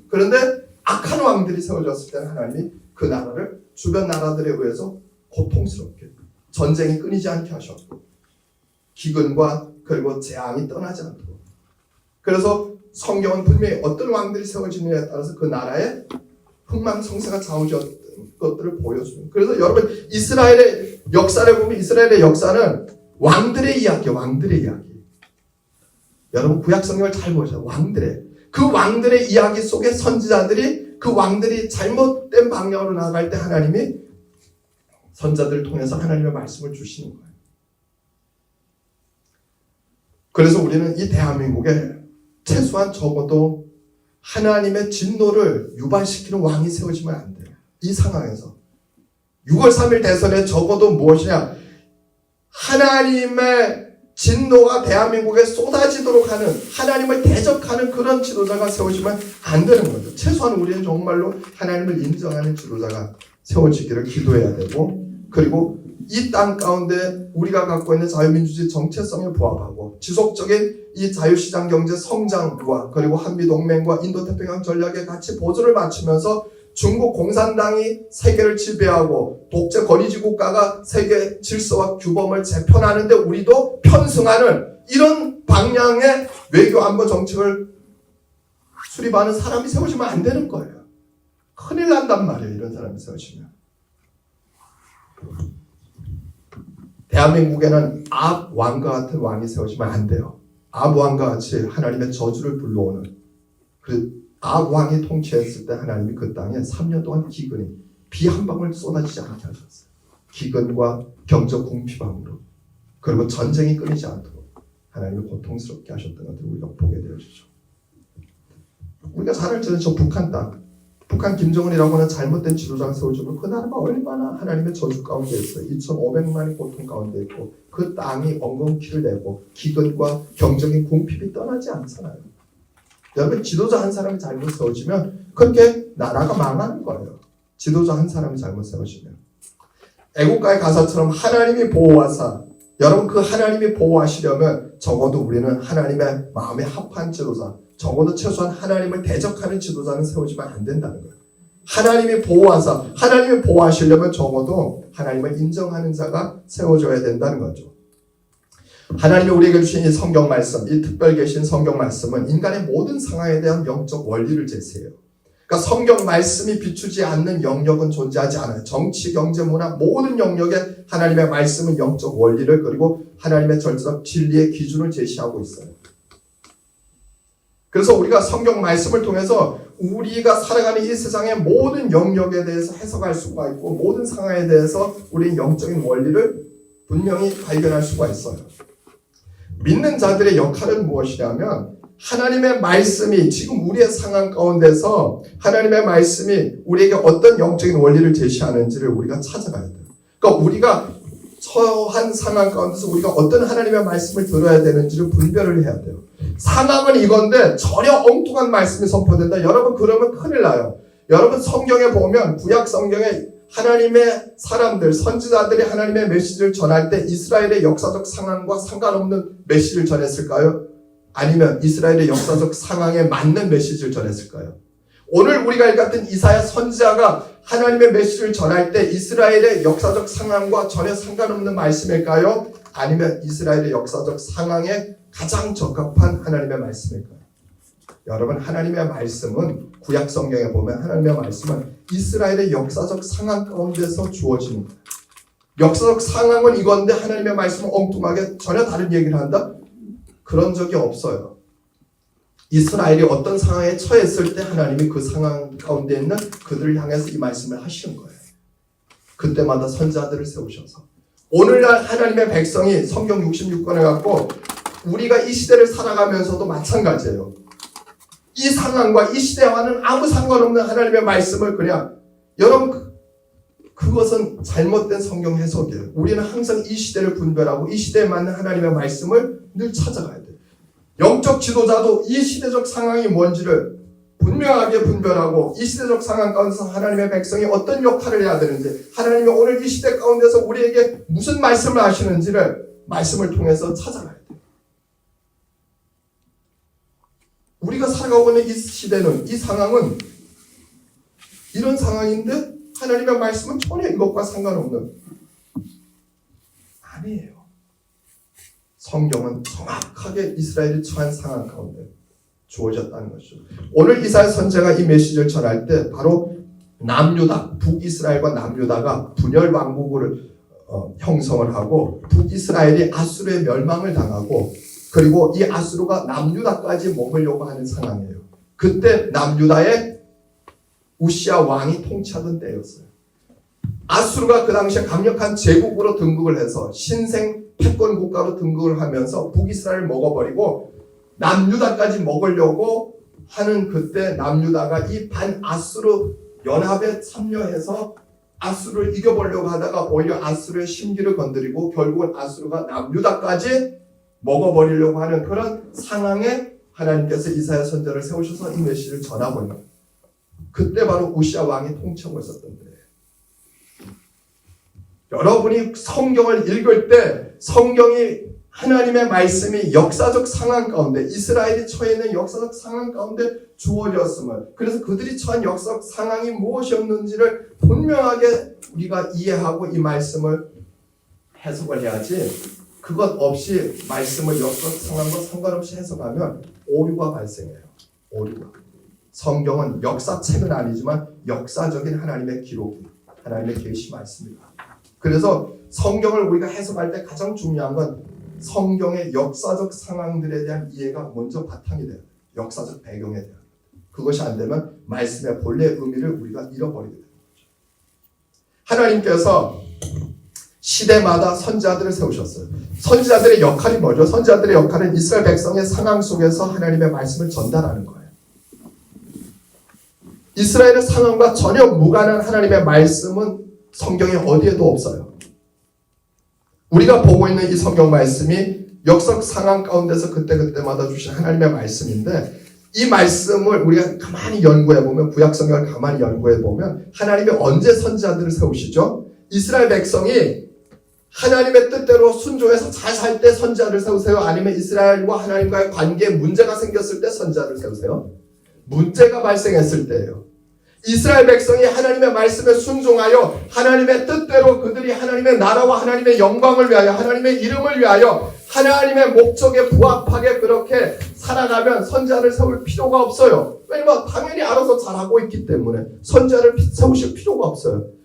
그런데 악한 왕들이 세워졌을 때는 하나님이 그 나라를 주변 나라들에 의해서 고통스럽게 전쟁이 끊이지 않게 하셨고 기근과 그리고 재앙이 떠나지 않도록. 그래서 성경은 분명히 어떤 왕들이 세워지느냐에 따라서 그 나라의 흥망성쇠가 좌우되었던 것들을 보여줍니다. 그래서 여러분 이스라엘의 역사를 보면 이스라엘의 역사는 왕들의 이야기, 왕들의 이야기. 여러분 구약 성경을 잘 보세요. 왕들의. 그 왕들의 이야기 속에 선지자들이 그 왕들이 잘못된 방향으로 나아갈 때 하나님이 선자들을 통해서 하나님의 말씀을 주시는 거예요. 그래서 우리는 이 대한민국에 최소한 적어도 하나님의 진노를 유발시키는 왕이 세워지면 안 돼요. 이 상황에서 6월 3일 대선에 적어도 무엇이냐, 하나님의 진노가 대한민국에 쏟아지도록 하는, 하나님을 대적하는 그런 지도자가 세워지면 안 되는 거죠. 최소한 우리는 정말로 하나님을 인정하는 지도자가 세워지기를 기도해야 되고, 그리고 이 땅 가운데 우리가 갖고 있는 자유민주주의 정체성에 부합하고 지속적인 이 자유시장 경제 성장과 그리고 한미동맹과 인도태평양 전략에 같이 보조를 맞추면서 중국 공산당이 세계를 지배하고 독재 권위주의 국가가 세계 질서와 규범을 재편하는데 우리도 편승하는 이런 방향의 외교 안보 정책을 수립하는 사람이 세워지면 안 되는 거예요. 큰일 난단 말이에요. 이런 사람이 세워지면. 대한민국에는 아합 왕과 같은 왕이 세워지면 안 돼요. 아합 왕과 같이 하나님의 저주를 불러오는, 그 아합 왕이 통치했을 때 하나님이 그 땅에 3년 동안 기근이, 비 한 방울 쏟아지지 않게 하셨어요. 기근과 경적 궁핍함으로, 그리고 전쟁이 끊이지 않도록 하나님이 고통스럽게 하셨던 것들을 우리가 보게 되어지죠. 우리가 잘 알잖아요. 저 북한 땅, 북한 김정은이라고 하는 잘못된 지도자가 세워지고 그 나라가 얼마나 하나님의 저주 가운데 있어요. 2,500만이 고통 가운데 있고 그 땅이 엉겅퀴를 내고 기근과 경적인 궁핍이 떠나지 않잖아요. 여러분, 지도자 한 사람이 잘못 세워지면 그렇게 나라가 망하는 거예요. 지도자 한 사람이 잘못 세워지면. 애국가의 가사처럼 하나님이 보호하사, 여러분 그 하나님이 보호하시려면 적어도 우리는 하나님의 마음에 합한 지도자, 적어도 최소한 하나님을 대적하는 지도자는 세워지면 안 된다는 거예요. 하나님이 보호하사, 하나님이 보호하시려면 적어도 하나님을 인정하는 자가 세워져야 된다는 거죠. 하나님이 우리에게 주신 이 성경 말씀, 이 특별 계신 성경 말씀은 인간의 모든 상황에 대한 영적 원리를 제시해요. 그러니까 성경 말씀이 비추지 않는 영역은 존재하지 않아요. 정치, 경제, 문화 모든 영역에 하나님의 말씀은 영적 원리를, 그리고 하나님의 절대적 진리의 기준을 제시하고 있어요. 그래서 우리가 성경 말씀을 통해서 우리가 살아가는 이 세상의 모든 영역에 대해서 해석할 수가 있고 모든 상황에 대해서 우리는 영적인 원리를 분명히 발견할 수가 있어요. 믿는 자들의 역할은 무엇이냐면 하나님의 말씀이 지금 우리의 상황 가운데서 하나님의 말씀이 우리에게 어떤 영적인 원리를 제시하는지를 우리가 찾아가야 돼요. 그러니까 우리가 처한 상황 가운데서 우리가 어떤 하나님의 말씀을 들어야 되는지를 분별을 해야 돼요. 상황은 이건데 전혀 엉뚱한 말씀이 선포된다. 여러분, 그러면 큰일 나요. 여러분, 성경에 보면 구약 성경에 하나님의 사람들, 선지자들이 하나님의 메시지를 전할 때 이스라엘의 역사적 상황과 상관없는 메시지를 전했을까요? 아니면 이스라엘의 역사적 상황에 맞는 메시지를 전했을까요? 오늘 우리가 읽었던 이사야 선지자가 하나님의 메시지를 전할 때 이스라엘의 역사적 상황과 전혀 상관없는 말씀일까요? 아니면 이스라엘의 역사적 상황에 가장 적합한 하나님의 말씀일까요? 여러분, 하나님의 말씀은 구약 성경에 보면 하나님의 말씀은 이스라엘의 역사적 상황 가운데서 주어지는 거예요. 역사적 상황은 이건데 하나님의 말씀은 엉뚱하게 전혀 다른 얘기를 한다? 그런 적이 없어요. 이스라엘이 어떤 상황에 처했을 때 하나님이 그 상황 가운데 있는 그들을 향해서 이 말씀을 하시는 거예요. 그때마다 선지자들을 세우셔서 오늘날 하나님의 백성이 성경 66권을 갖고 우리가 이 시대를 살아가면서도 마찬가지예요. 이 상황과 이 시대와는 아무 상관없는 하나님의 말씀을 그냥, 여러분, 그것은 잘못된 성경 해석이에요. 우리는 항상 이 시대를 분별하고 이 시대에 맞는 하나님의 말씀을 늘 찾아가야 돼요. 영적 지도자도 이 시대적 상황이 뭔지를 분명하게 분별하고 이 시대적 상황 가운데서 하나님의 백성이 어떤 역할을 해야 되는지, 하나님이 오늘 이 시대 가운데서 우리에게 무슨 말씀을 하시는지를 말씀을 통해서 찾아가야 돼요. 우리가 살아가고 있는 이 시대는, 이 상황은 이런 상황인데 하나님의 말씀은 전혀 이것과 상관없는, 아니에요. 성경은 정확하게 이스라엘이 처한 상황 가운데 주어졌다는 것이죠. 오늘 이사야 선지자가 이 메시지를 전할 때 바로 남유다, 북이스라엘과 남유다가 분열 왕국을 형성을 하고 북이스라엘이 아수르의 멸망을 당하고 그리고 이 아수르가 남유다까지 먹으려고 하는 상황이에요. 그때 남유다의 우시야 왕이 통치하던 때였어요. 아수르가 그 당시에 강력한 제국으로 등극을 해서 신생 패권 국가로 등극을 하면서 북이스라엘을 먹어버리고 남유다까지 먹으려고 하는 그때 남유다가 이 반아수르 연합에 참여해서 아수르를 이겨보려고 하다가 오히려 아수르의 심기를 건드리고 결국은 아수르가 남유다까지 먹어버리려고 하는 그런 상황에 하나님께서 이사야 선지자를 세우셔서 이 메시지를 전하고 있는 거예요. 그때 바로 우시야 왕이 통치하고 있었던 거예요. 여러분이 성경을 읽을 때 성경이 하나님의 말씀이 역사적 상황 가운데 이스라엘이 처해 있는 역사적 상황 가운데 주어졌음을 그래서 그들이 처한 역사적 상황이 무엇이었는지를 분명하게 우리가 이해하고 이 말씀을 해석을 해야지 그것 없이 말씀을 역사적 상황과 상관없이 해석하면 오류가 발생해요. 오류가. 성경은 역사책은 아니지만 역사적인 하나님의 기록이 하나님의 계시 말씀입니다. 그래서 성경을 우리가 해석할 때 가장 중요한 건 성경의 역사적 상황들에 대한 이해가 먼저 바탕이 돼요. 역사적 배경에 대한. 그것이 안 되면 말씀의 본래 의미를 우리가 잃어버리게 되는 거죠. 하나님께서 시대마다 선지자들을 세우셨어요. 선지자들의 역할이 뭐죠? 선지자들의 역할은 이스라엘 백성의 상황 속에서 하나님의 말씀을 전달하는 거예요. 이스라엘의 상황과 전혀 무관한 하나님의 말씀은 성경에 어디에도 없어요. 우리가 보고 있는 이 성경 말씀이 역사적 상황 가운데서 그때그때마다 주신 하나님의 말씀인데 이 말씀을 우리가 가만히 연구해보면 구약 성경을 가만히 연구해보면 하나님이 언제 선지자들을 세우시죠? 이스라엘 백성이 하나님의 뜻대로 순종해서 잘 살 때 선지자를 세우세요? 아니면 이스라엘과 하나님과의 관계에 문제가 생겼을 때 선지자를 세우세요? 문제가 발생했을 때예요. 이스라엘 백성이 하나님의 말씀에 순종하여 하나님의 뜻대로 그들이 하나님의 나라와 하나님의 영광을 위하여 하나님의 이름을 위하여 하나님의 목적에 부합하게 그렇게 살아가면 선지자를 세울 필요가 없어요. 왜냐면 당연히 알아서 잘하고 있기 때문에 선지자를 세우실 필요가 없어요.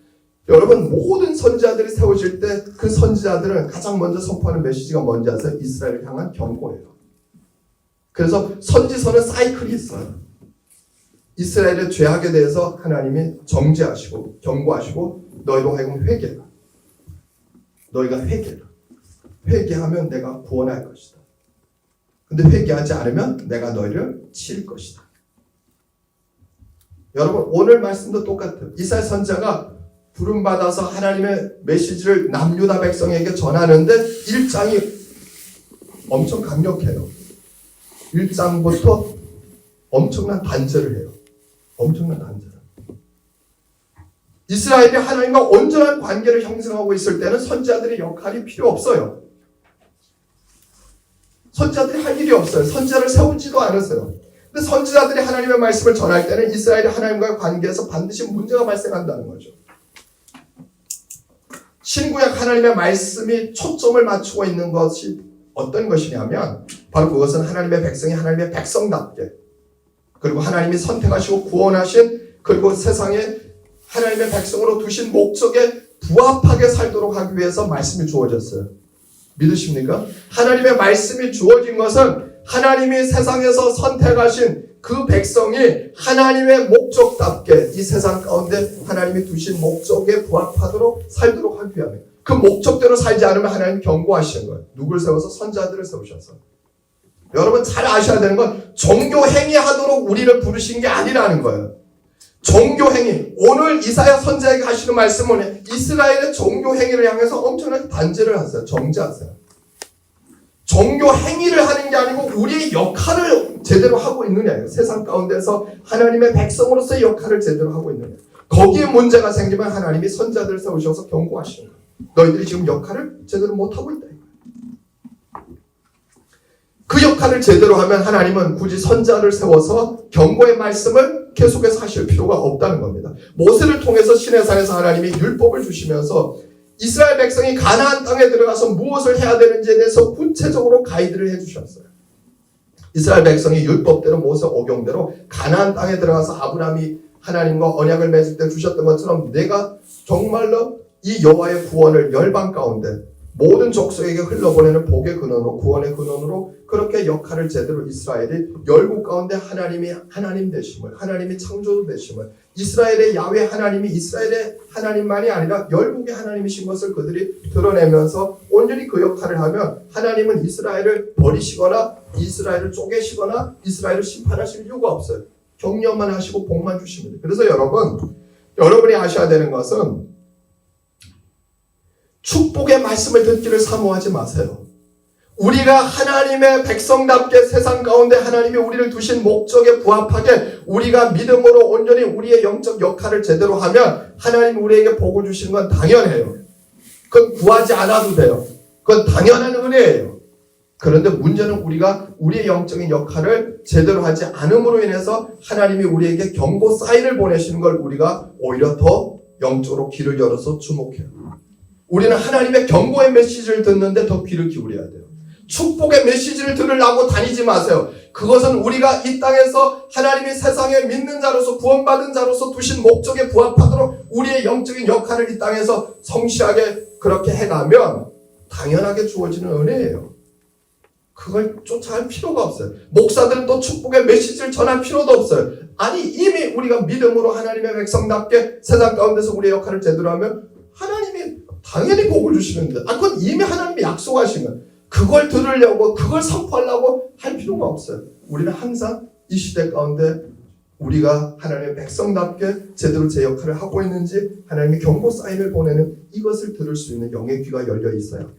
여러분 모든 선지자들이 세우실 때 그 선지자들은 가장 먼저 선포하는 메시지가 뭔지 아세요? 이스라엘을 향한 경고예요. 그래서 선지서는 사이클이 있어요. 이스라엘의 죄악에 대해서 하나님이 정죄하시고 경고하시고 너희로 하여금 회개해라. 너희가 회개해라. 회개하면 내가 구원할 것이다. 근데 회개하지 않으면 내가 너희를 칠 것이다. 여러분 오늘 말씀도 똑같아요. 이스라엘 선지자가 부름받아서 하나님의 메시지를 남유다 백성에게 전하는데 1장이 엄청 강력해요. 1장부터 엄청난 단죄를 해요. 엄청난 단죄를. 이스라엘이 하나님과 온전한 관계를 형성하고 있을 때는 선지자들의 역할이 필요 없어요. 선지자들이 할 일이 없어요. 선지자를 세우지도 않으세요. 근데 선지자들이 하나님의 말씀을 전할 때는 이스라엘이 하나님과의 관계에서 반드시 문제가 발생한다는 거죠. 신구약 하나님의 말씀이 초점을 맞추고 있는 것이 어떤 것이냐면 바로 그것은 하나님의 백성이 하나님의 백성답게 그리고 하나님이 선택하시고 구원하신 그리고 세상에 하나님의 백성으로 두신 목적에 부합하게 살도록 하기 위해서 말씀이 주어졌어요. 믿으십니까? 하나님의 말씀이 주어진 것은 하나님이 세상에서 선택하신 그 백성이 하나님의 목적답게 이 세상 가운데 하나님이 두신 목적에 부합하도록 살도록 하기 위함이에요. 그 목적대로 살지 않으면 하나님 경고하시는 거예요. 누굴 세워서? 선지자들을 세우셔서. 여러분 잘 아셔야 되는 건 종교 행위하도록 우리를 부르신 게 아니라는 거예요. 종교 행위. 오늘 이사야 선지자에게 하시는 말씀은 이스라엘의 종교 행위를 향해서 엄청나게 단죄를 하세요. 정죄하세요. 종교 행위를 하는 게 아니고 우리의 역할을 제대로 하고 있느냐. 세상 가운데서 하나님의 백성으로서의 역할을 제대로 하고 있느냐. 거기에 문제가 생기면 하나님이 선지자들을 세우셔서 경고하시는 거예요. 너희들이 지금 역할을 제대로 못하고 있다. 그 역할을 제대로 하면 하나님은 굳이 선지자를 세워서 경고의 말씀을 계속해서 하실 필요가 없다는 겁니다. 모세를 통해서 시내산에서 하나님이 율법을 주시면서 이스라엘 백성이 가나안 땅에 들어가서 무엇을 해야 되는지에 대해서 구체적으로 가이드를 해주셨어요. 이스라엘 백성이 율법대로 모세 오경대로 가나안 땅에 들어가서 아브라함이 하나님과 언약을 맺을 때 주셨던 것처럼 내가 정말로 이 여호와의 구원을 열방 가운데 모든 족속에게 흘러보내는 복의 근원으로 구원의 근원으로 그렇게 역할을 제대로 이스라엘이 열국 가운데 하나님이 하나님 되심을 하나님이 창조 되심을 이스라엘의 야훼 하나님이 이스라엘의 하나님만이 아니라 열국의 하나님이신 것을 그들이 드러내면서 온전히 그 역할을 하면 하나님은 이스라엘을 버리시거나 이스라엘을 쪼개시거나 이스라엘을 심판하실 이유가 없어요. 격려만 하시고 복만 주시면 돼요. 그래서 여러분이 아셔야 되는 것은 축복의 말씀을 듣기를 사모하지 마세요. 우리가 하나님의 백성답게 세상 가운데 하나님이 우리를 두신 목적에 부합하게 우리가 믿음으로 온전히 우리의 영적 역할을 제대로 하면 하나님 우리에게 복을 주시는 건 당연해요. 그건 구하지 않아도 돼요. 그건 당연한 은혜예요. 그런데 문제는 우리가 우리의 영적인 역할을 제대로 하지 않음으로 인해서 하나님이 우리에게 경고 사인을 보내시는 걸 우리가 오히려 더 영적으로 귀를 열어서 주목해요. 우리는 하나님의 경고의 메시지를 듣는데 더 귀를 기울여야 돼요. 축복의 메시지를 들으려고 다니지 마세요. 그것은 우리가 이 땅에서 하나님이 세상에 믿는 자로서 구원받은 자로서 두신 목적에 부합하도록 우리의 영적인 역할을 이 땅에서 성실하게 그렇게 해가면 당연하게 주어지는 은혜예요. 그걸 쫓아갈 필요가 없어요. 목사들은 또 축복의 메시지를 전할 필요도 없어요. 아니 이미 우리가 믿음으로 하나님의 백성답게 세상 가운데서 우리의 역할을 제대로 하면 하나님이 당연히 복을 주시는데 그건 이미 하나님이 약속하시면 그걸 들으려고 그걸 선포하려고 할 필요가 없어요. 우리는 항상 이 시대 가운데 우리가 하나님의 백성답게 제대로 제 역할을 하고 있는지 하나님이 경고 사인을 보내는 이것을 들을 수 있는 영의 귀가 열려 있어요.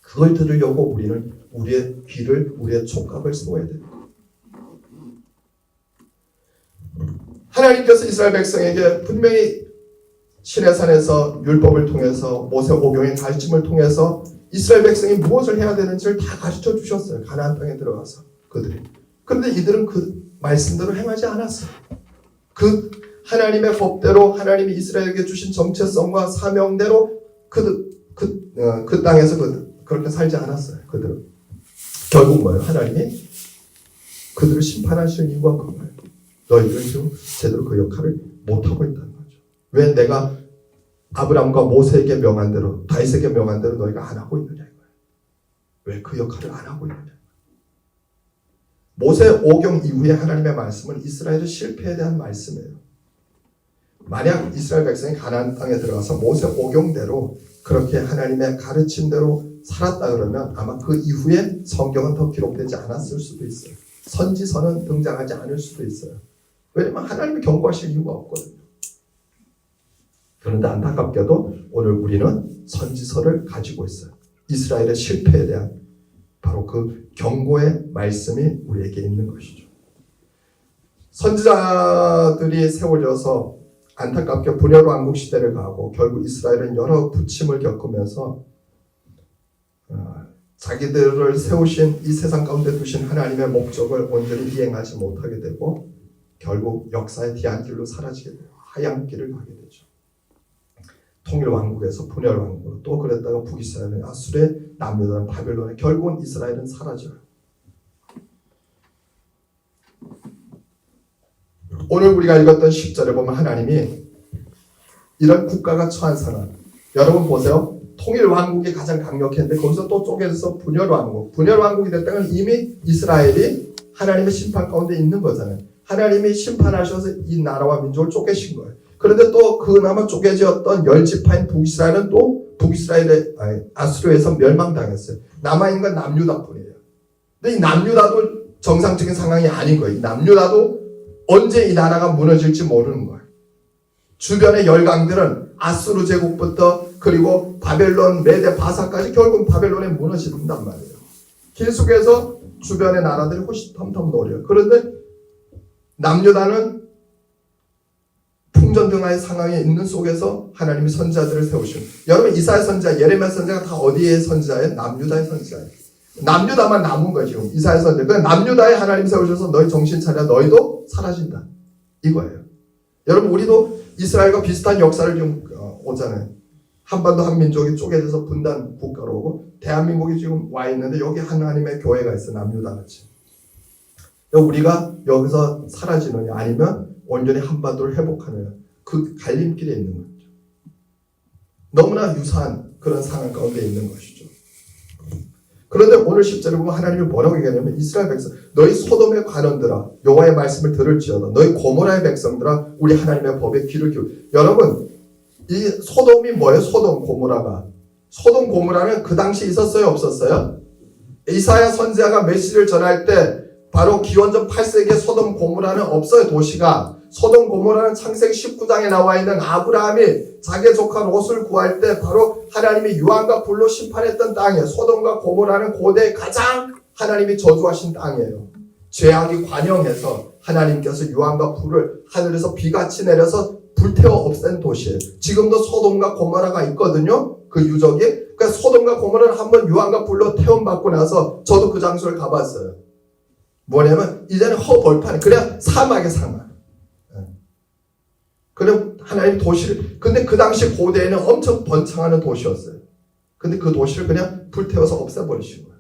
그걸 들으려고 우리는 우리의 귀를 우리의 촉각을 쏘아야 됩니다. 하나님께서 이스라엘 백성에게 분명히 시내산에서 율법을 통해서 모세 오경의 가르침을 통해서 이스라엘 백성이 무엇을 해야 되는지를 다 가르쳐 주셨어요. 가나안 땅에 들어가서 그들이. 그런데 이들은 그 말씀대로 행하지 않았어요. 그 하나님의 법대로 하나님이 이스라엘에게 주신 정체성과 사명대로 그 땅에서 그렇게 살지 않았어요. 그들은. 결국 뭐예요? 하나님이 그들을 심판하실 이유가 그거예요. 너희들은 지금 제대로 그 역할을 못하고 있다는 거죠. 왜 내가 아브라함과 모세에게 명한 대로 다윗에게 명한 대로 너희가 안 하고 있느냐 이거예요. 왜 그 역할을 안 하고 있느냐. 모세 오경 이후에 하나님의 말씀은 이스라엘의 실패에 대한 말씀이에요. 만약 이스라엘 백성이 가나안 땅에 들어가서 모세 오경대로 그렇게 하나님의 가르침대로 살았다 그러면 아마 그 이후에 성경은 더 기록되지 않았을 수도 있어요. 선지서는 등장하지 않을 수도 있어요. 왜냐하면 하나님이 경고하실 이유가 없거든요. 그런데 안타깝게도 오늘 우리는 선지서를 가지고 있어요. 이스라엘의 실패에 대한 바로 그 경고의 말씀이 우리에게 있는 것이죠. 선지자들이 세워져서 안타깝게 분열 왕국 시대를 가고 결국 이스라엘은 여러 부침을 겪으면서 자기들을 세우신 이 세상 가운데 두신 하나님의 목적을 온전히 이행하지 못하게 되고 결국 역사의 뒤안길로 사라지게 돼요. 하얀 길을 가게 되죠. 통일 왕국에서 분열 왕국으로 또 그랬다가 북이스라엘은 아수르에 남유다는 바벨론에 결국은 이스라엘은 사라져요. 오늘 우리가 읽었던 10절에 보면 하나님이 이런 국가가 처한 상황 여러분 보세요. 통일 왕국이 가장 강력했는데 거기서 또 쪼개져서 분열 왕국이 됐다면 이미 이스라엘이 하나님의 심판 가운데 있는 거잖아요. 하나님이 심판하셔서 이 나라와 민족을 쪼개신 거예요. 그런데 또 그나마 쪼개졌던 10지파인 북이스라엘은 또 아수르에서 멸망당했어요. 남아있는 건 남유다뿐이에요. 근데 이 남유다도 정상적인 상황이 아닌 거예요. 이 남유다도 언제 이 나라가 무너질지 모르는 거예요. 주변의 열강들은 아수르 제국부터 그리고 바벨론, 메데, 바사까지 결국은 바벨론에 무너진단 말이에요. 계속해서 주변의 나라들이 호시탐탐 노려요. 그런데 남유다는 풍전등화의 상황에 있는 속에서 하나님이 선지자들을 세우시는 여러분 이사야 선지자, 예레미야 선지자가 다 어디의 선지자예요? 남유다의 선지자예요. 남유다만 남은 거예요. 지금 이사야 선지자. 그러니까 남유다에 하나님 세우셔서 너희 정신 차려 너희도 사라진다. 이거예요. 여러분 우리도 이스라엘과 비슷한 역사를 지금 오잖아요. 한반도 한민족이 쪼개져서 분단 국가로 오고 대한민국이 지금 와 있는데 여기 하나님의 교회가 있어. 남유다같이. 우리가 여기서 사라지느냐 아니면 온전히 한반도를 회복하느냐 그 갈림길에 있는 거죠. 너무나 유사한 그런 상황 가운데 있는 것이죠. 그런데 오늘 10절에 보면 하나님이 뭐라고 얘기하냐면 이스라엘 백성 너희 소돔의 관원들아 여호와의 말씀을 들을지어다 너희 고모라의 백성들아 우리 하나님의 법에 귀를 기울. 여러분 이 소돔이 뭐예요? 소돔 고모라가. 소돔 고모라는 그 당시 있었어요? 없었어요? 이사야 선지자가 메시지를 전할 때 바로 기원전 8세기에 소돔 고모라는 없어요. 도시가. 소돔 고모라는 창세기 19장에 나와 있는 아브라함이 자기의 조카 롯을 구할 때 바로 하나님이 유황과 불로 심판했던 땅이에요. 소돔과 고모라는 고대 가장 하나님이 저주하신 땅이에요. 죄악이 관영해서 하나님께서 유황과 불을 하늘에서 비같이 내려서 불태워 없앤 도시예요. 지금도 소돔과 고모라가 있거든요. 그 유적이. 그러니까 소돔과 고모라는 한번 유황과 불로 태움받고 나서 저도 그 장소를 가봤어요. 뭐냐면 이제는 허벌판 그냥 사막의 사막. 그럼 하나님 도시를 근데 그 당시 고대에는 엄청 번창하는 도시였어요. 근데 그 도시를 그냥 불태워서 없애버리신 거예요.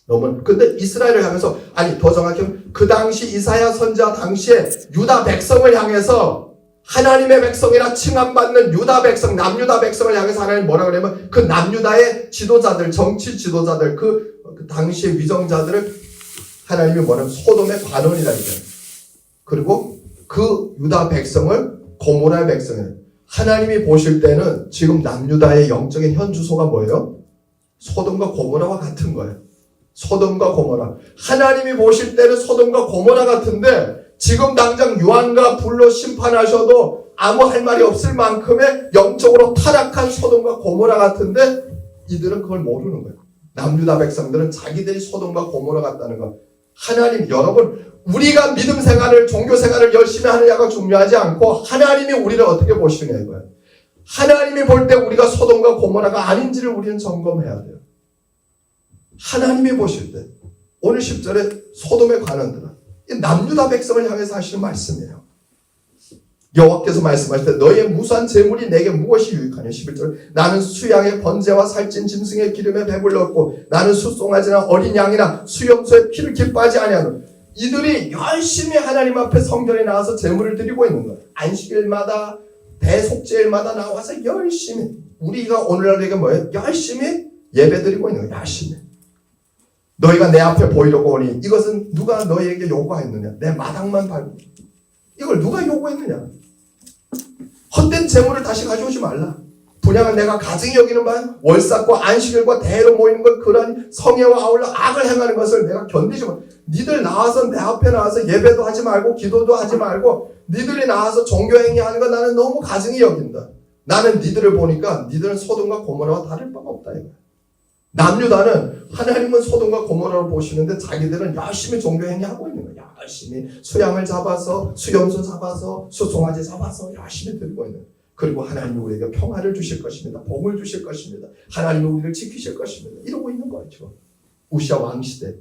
너무 근데 이스라엘을 향해서 아니 더 정확히 그 당시 이사야 선지자 당시에 유다 백성을 향해서 하나님의 백성이라 칭함받는 유다 백성 남유다 백성을 향해서 하나님 뭐라 그러냐면 그 남유다의 지도자들 정치 지도자들 그 당시의 위정자들을 하나님이 뭐냐면 소돔의 관원이라 얘기해요. 그리고 그 유다 백성을 고모라의 백성이에요. 하나님이 보실 때는 지금 남유다의 영적인 현 주소가 뭐예요? 소돔과 고모라와 같은 거예요. 소돔과 고모라. 하나님이 보실 때는 소돔과 고모라 같은데 지금 당장 유황과 불로 심판하셔도 아무 할 말이 없을 만큼의 영적으로 타락한 소돔과 고모라 같은데 이들은 그걸 모르는 거예요. 남유다 백성들은 자기들이 소돔과 고모라 같다는 거. 하나님 여러분 우리가 믿음 생활을 종교 생활을 열심히 하느냐가 중요하지 않고 하나님이 우리를 어떻게 보시느냐 이거예요. 하나님이 볼 때 우리가 소돔과 고모라가 아닌지를 우리는 점검해야 돼요. 하나님이 보실 때 오늘 10절에 소돔의 관원들아 남유다 백성을 향해서 하시는 말씀이에요. 여호와께서 말씀하실 때 너희의 무수한 재물이 내게 무엇이 유익하냐 11절 나는 수양의 번제와 살찐 짐승의 기름에 배불렀고 나는 숫송아지나 어린 양이나 수염소의 피를 기뻐하지 아니하노. 이들이 열심히 하나님 앞에 성전에 나와서 제물을 드리고 있는 거예요. 안식일마다 대속제일마다 나와서 열심히 우리가 오늘날 이게 뭐예요? 열심히 예배 드리고 있는 거예요. 열심히 너희가 내 앞에 보이려고 오니 이것은 누가 너희에게 요구하였느냐 내 마당만 밟고 이걸 누가 요구했느냐 헛된 재물을 다시 가져오지 말라. 분양은 내가 가증히 여기는 바 월삭과 안식일과 대회로 모이는 것 그러니 성회와 아울러 악을 행하는 것을 내가 견디지 못. 니들 나와서 내 앞에 나와서 예배도 하지 말고 기도도 하지 말고 니들이 나와서 종교행위 하는 거 나는 너무 가증히 여긴다. 나는 니들을 보니까 니들은 소돔과 고모라와 다를 바가 없다 이거야. 남유다는 하나님은 소돔과 고모라를 보시는데 자기들은 열심히 종교행위 하고 있는 거야. 열심히 수양을 잡아서 수염소 잡아서 수송아지 잡아서 열심히 들고 있는 거야. 그리고 하나님이 우리에게 평화를 주실 것입니다. 복을 주실 것입니다. 하나님이 우리를 지키실 것입니다. 이러고 있는 거죠. 우시아 왕시대.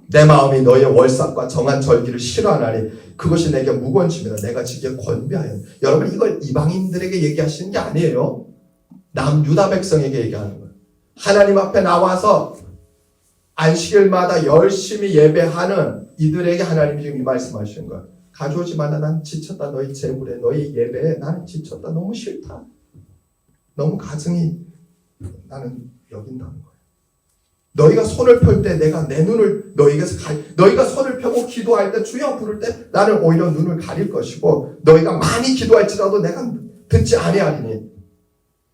내 마음이 너의 월삭과 정한 절기를 싫어하나니 그것이 내게 무거운 짐이다. 내가 지기에 권비하였네. 여러분 이걸 이방인들에게 얘기하시는 게 아니에요. 남유다 백성에게 얘기하는 거예요. 하나님 앞에 나와서 안식일마다 열심히 예배하는 이들에게 하나님이 지금 이 말씀하시는 거예요. 가져오지 마라. 난 지쳤다. 너희 제물에 너희 예배에 나는 지쳤다. 너무 싫다. 너무 가증히 나는 여긴다는 거예요. 너희가 손을 펼 때 내가 내 눈을 너희에게서 너희가 손을 펴고 기도할 때 주여 부를 때 나는 오히려 눈을 가릴 것이고 너희가 많이 기도할지라도 내가 듣지 아니하리니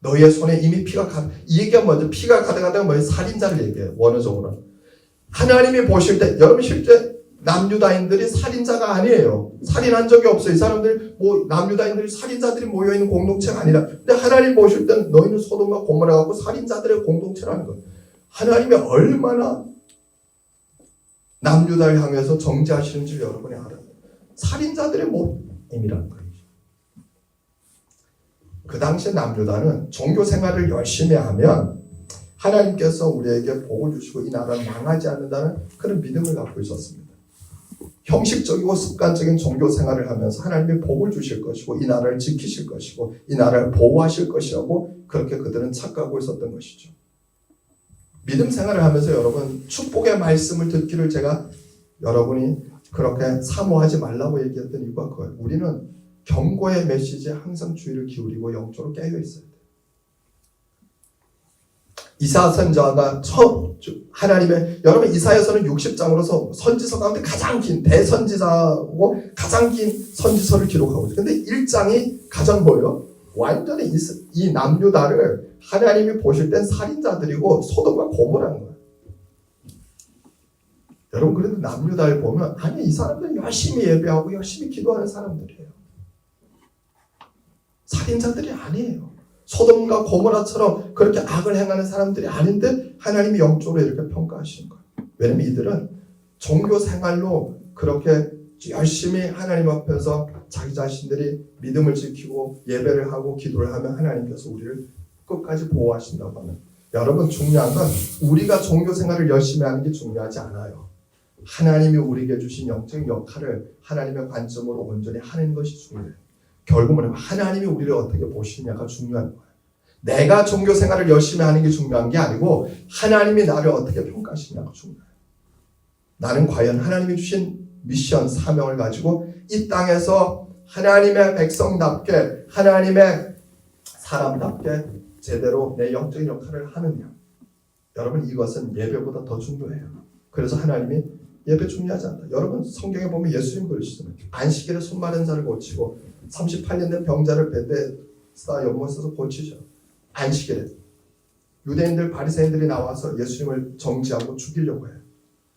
너희의 손에 이미 피가 이 얘기가 먼저 피가 가득하다가 뭐예요? 살인자를 얘기해요. 원어적으로. 하나님이 보실 때 여러분 실제 남유다인들이 살인자가 아니에요. 살인한 적이 없어요. 이 사람들 남유다인들이 살인자들이 모여있는 공동체가 아니라 근데 하나님 보실 때는 너희는 소돔과 고모라 갖고 살인자들의 공동체라는 거예요. 하나님이 얼마나 남유다를 향해서 정죄하시는지 여러분이 알아요. 살인자들의 모임이라는 거예요. 그 당시에 남유다는 종교 생활을 열심히 하면 하나님께서 우리에게 복을 주시고 이 나라는 망하지 않는다는 그런 믿음을 갖고 있었습니다. 형식적이고 습관적인 종교 생활을 하면서 하나님이 복을 주실 것이고 이 나라를 지키실 것이고 이 나라를 보호하실 것이라고 그렇게 그들은 착각하고 있었던 것이죠. 믿음 생활을 하면서 여러분 축복의 말씀을 듣기를 제가 여러분이 그렇게 사모하지 말라고 얘기했던 이유가 그거예요. 우리는 경고의 메시지에 항상 주의를 기울이고 영적으로 깨어 있어야 돼요. 이사 선자가 처음 하나님의 여러분 이사야서는 60장으로서 선지서 가운데 가장 긴 대선지자고 가장 긴 선지서를 기록하고 있어요. 근데 1장이 가장 뭐예요? 완전히 이 남유다를 하나님이 보실 땐 살인자들이고 소돔과 고모라는 거예요. 여러분 그래도 남유다를 보면 아니 이 사람들은 열심히 예배하고 열심히 기도하는 사람들이에요. 살인자들이 아니에요. 소돔과 고모라처럼 그렇게 악을 행하는 사람들이 아닌데 하나님이 영적으로 이렇게 평가하시는 거예요. 왜냐면 이들은 종교 생활로 그렇게 열심히 하나님 앞에서 자기 자신들이 믿음을 지키고 예배를 하고 기도를 하면 하나님께서 우리를 끝까지 보호하신다고 하면 여러분 중요한 건 우리가 종교 생활을 열심히 하는 게 중요하지 않아요. 하나님이 우리에게 주신 영적인 역할을 하나님의 관점으로 온전히 하는 것이 중요해요. 결국은 하나님이 우리를 어떻게 보시냐가 중요한 거예요. 내가 종교 생활을 열심히 하는 게 중요한 게 아니고 하나님이 나를 어떻게 평가하시냐가 중요해요. 나는 과연 하나님이 주신 미션, 사명을 가지고 이 땅에서 하나님의 백성답게 하나님의 사람답게 제대로 내 영적인 역할을 하느냐. 여러분 이것은 예배보다 더 중요해요. 그래서 하나님이 예배 중요하지 않다. 여러분 성경에 보면 예수님 그러시잖아요. 안식일에 손 마른 자를 고치고 38년 된 병자를 베데스다 연못에서 고치죠. 안식일에 유대인들 바리새인들이 나와서 예수님을 정죄하고 죽이려고 해요.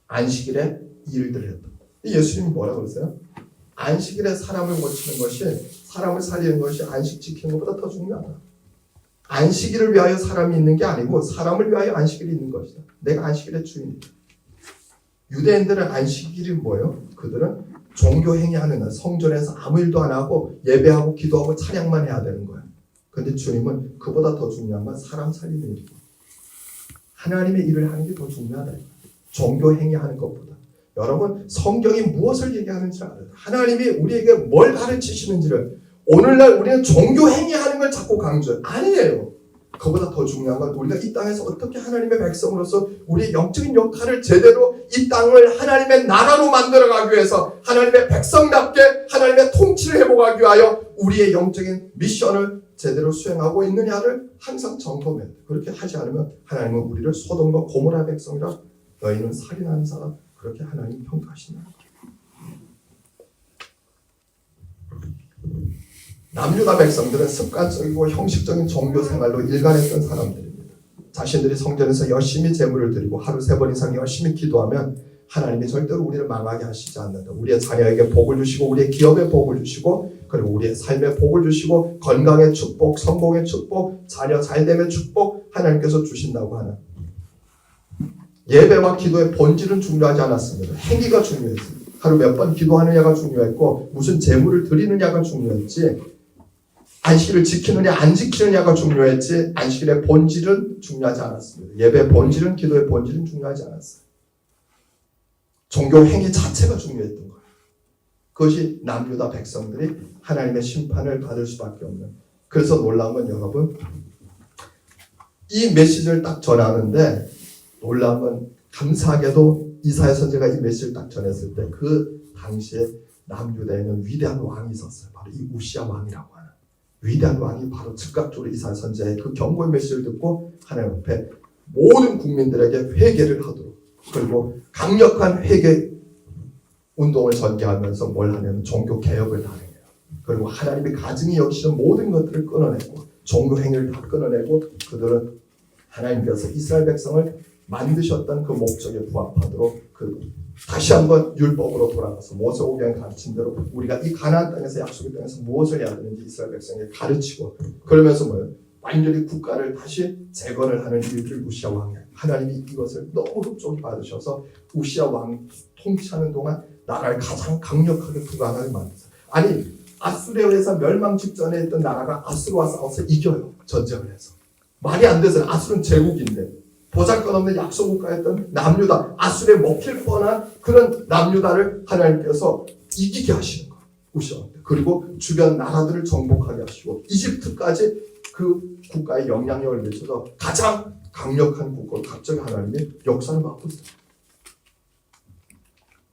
안식일에 일들을 했다. 예수님이 뭐라고 그러세요? 안식일에 사람을 고치는 것이 사람을 살리는 것이 안식 지키는 것보다 더 중요하다. 안식일을 위하여 사람이 있는 게 아니고 사람을 위하여 안식일이 있는 것이다. 내가 안식일의 주인이다. 유대인들은 안식일이 뭐예요? 그들은 종교 행위하는 날 성전에서 아무 일도 안 하고 예배하고 기도하고 찬양만 해야 되는 거예요. 그런데 주님은 그보다 더 중요한 건 사람 살리는 일이고 하나님의 일을 하는 게 더 중요하다. 종교 행위하는 것보다. 여러분 성경이 무엇을 얘기하는지 알아요. 하나님이 우리에게 뭘 가르치시는지를 오늘날 우리는 종교 행위하는 걸 자꾸 강조해요. 아니에요. 그보다 더 중요한 건 우리가 이 땅에서 어떻게 하나님의 백성으로서 우리의 영적인 역할을 제대로 이 땅을 하나님의 나라로 만들어가기 위해서 하나님의 백성답게 하나님의 통치를 해보기 위하여 우리의 영적인 미션을 제대로 수행하고 있느냐를 항상 점검해야 돼요. 그렇게 하지 않으면 하나님은 우리를 소돔과 고모라 백성이라 너희는 살인하는 사람 그렇게 하나님 평가하시나요? 남유다 백성들은 습관적이고 형식적인 종교 생활로 일관했던 사람들입니다. 자신들이 성전에서 열심히 제물을 드리고 하루 3번 이상 열심히 기도하면 하나님이 절대로 우리를 망하게 하시지 않는다. 우리의 자녀에게 복을 주시고 우리의 기업에 복을 주시고 그리고 우리의 삶에 복을 주시고 건강의 축복, 성공의 축복, 자녀 잘됨의 축복 하나님께서 주신다고 하는 예배와 기도의 본질은 중요하지 않았습니다. 행위가 중요했습니다. 하루 몇 번 기도하느냐가 중요했고 무슨 제물을 드리느냐가 중요했지 안식일을 지키느냐 안 지키느냐가 중요했지 안식일의 본질은 중요하지 않았습니다. 예배의 본질은 기도의 본질은 중요하지 않았어요. 종교 행위 자체가 중요했던 거예요. 그것이 남유다 백성들이 하나님의 심판을 받을 수밖에 없는. 그래서 놀라운 건 여러분 이 메시지를 딱 전하는데 놀라운 건 감사하게도 이사야 선지자가 이 메시지를 딱 전했을 때 그 당시에 남유다에는 위대한 왕이 있었어요. 바로 이 우시야 왕이라고 하는 위대한 왕이 바로 즉각적으로 이사야 선지자의 그 경고의 메시지를 듣고 하나님 앞에 모든 국민들에게 회개를 하도록 그리고 강력한 회개 운동을 전개하면서 뭘 하냐면 종교 개혁을 단행해요. 그리고 하나님이 가증히 여기시는 모든 것들을 끊어내고 종교 행위를 다 끊어내고 그들은 하나님께서 이스라엘 백성을 만드셨던 그 목적에 부합하도록 다시 한번 율법으로 돌아가서 모세오경에 가르친 대로 우리가 이 가나안 땅에서 약속의 땅에서 무엇을 해야 되는지 이스라엘 백성에게 가르치고 그러면서 뭐예요? 완전히 국가를 다시 재건을 하는 일들을 우시야 왕이 하나님이 이것을 너무 흡족히 받으셔서 우시야 왕이 통치하는 동안 나라를 가장 강력하게 부강하게 만들었어요. 아니 아수르에 의해서 멸망 직전에 있던 나라가 아수르와 싸워서 이겨요. 전쟁을 해서. 말이 안 돼서 아수르는 제국인데 보잘것없는 약소국가였던 남유다 아수르에 먹힐 뻔한 그런 남유다를 하나님께서 이기게 하시는 거예요. 우시야 왕. 그리고 주변 나라들을 정복하게 하시고 이집트까지 그 국가의 영향력을 미쳐서 가장 강력한 국가로 갑자기 하나님이 역사를 바꾸세요.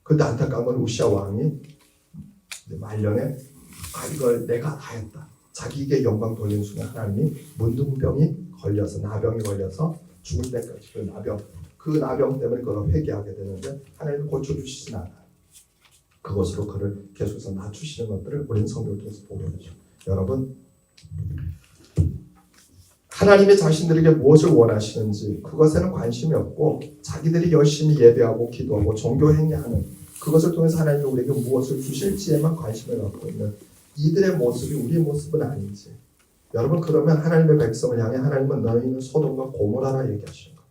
그런데 안타까운 건 우시야 왕이 말년에 이걸 내가 다 했다. 자기에게 영광 돌리는 순간 하나님이 문둥병이 걸려서 나병이 걸려서 죽을 때까지 그 나병 때문에 그가 회개하게 되는데 하나님이 고쳐주시진 않아요. 그것으로 그를 계속해서 낮추시는 것들을 우리는 성경을 통해서 보게 되죠. 여러분, 하나님이 자신들에게 무엇을 원하시는지 그것에는 관심이 없고 자기들이 열심히 예배하고 기도하고 종교 행위하는 그것을 통해서 하나님이 우리에게 무엇을 주실지에만 관심을 갖고 있는 이들의 모습이 우리의 모습은 아닌지. 여러분, 그러면 하나님의 백성을 향해 하나님은 너희는 소돔과 고모라라 얘기하시는 거예요.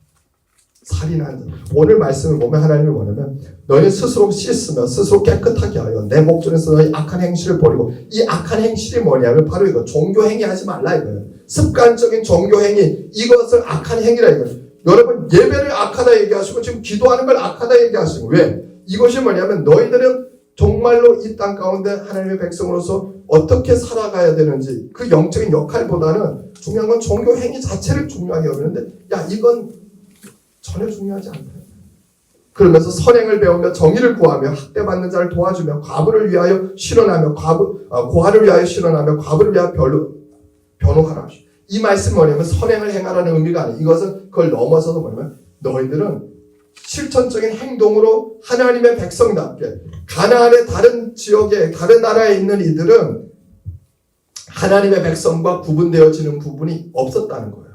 살인한 자. 오늘 말씀을 보면 하나님이 뭐냐면 너희는 스스로 씻으며 스스로 깨끗하게 하여 내 목전에서 너희 악한 행실을 버리고, 이 악한 행실이 뭐냐면 바로 이거 종교 행위하지 말라 이거예요. 습관적인 종교 행위, 이것을 악한 행위라 이거예요. 여러분, 예배를 악하다 얘기하시고 지금 기도하는 걸 악하다 얘기하시고, 왜? 이것이 뭐냐면 너희들은 정말로 이 땅 가운데 하나님의 백성으로서 어떻게 살아가야 되는지 그 영적인 역할보다는 중요한 건 종교 행위 자체를 중요하게 여기는데, 이건 전혀 중요하지 않다. 그러면서 선행을 배우며 정의를 구하며 학대받는 자를 도와주며 과부를 위하여 실현하며 고아를 위하여 실현하며 과부를 위하여 변호하라. 이 말씀은 뭐냐면 선행을 행하라는 의미가 아니에요. 이것은 그걸 넘어서서 뭐냐면 너희들은 실천적인 행동으로 하나님의 백성답게, 가나안의 다른 지역에 다른 나라에 있는 이들은 하나님의 백성과 구분되어지는 부분이 없었다는 거예요.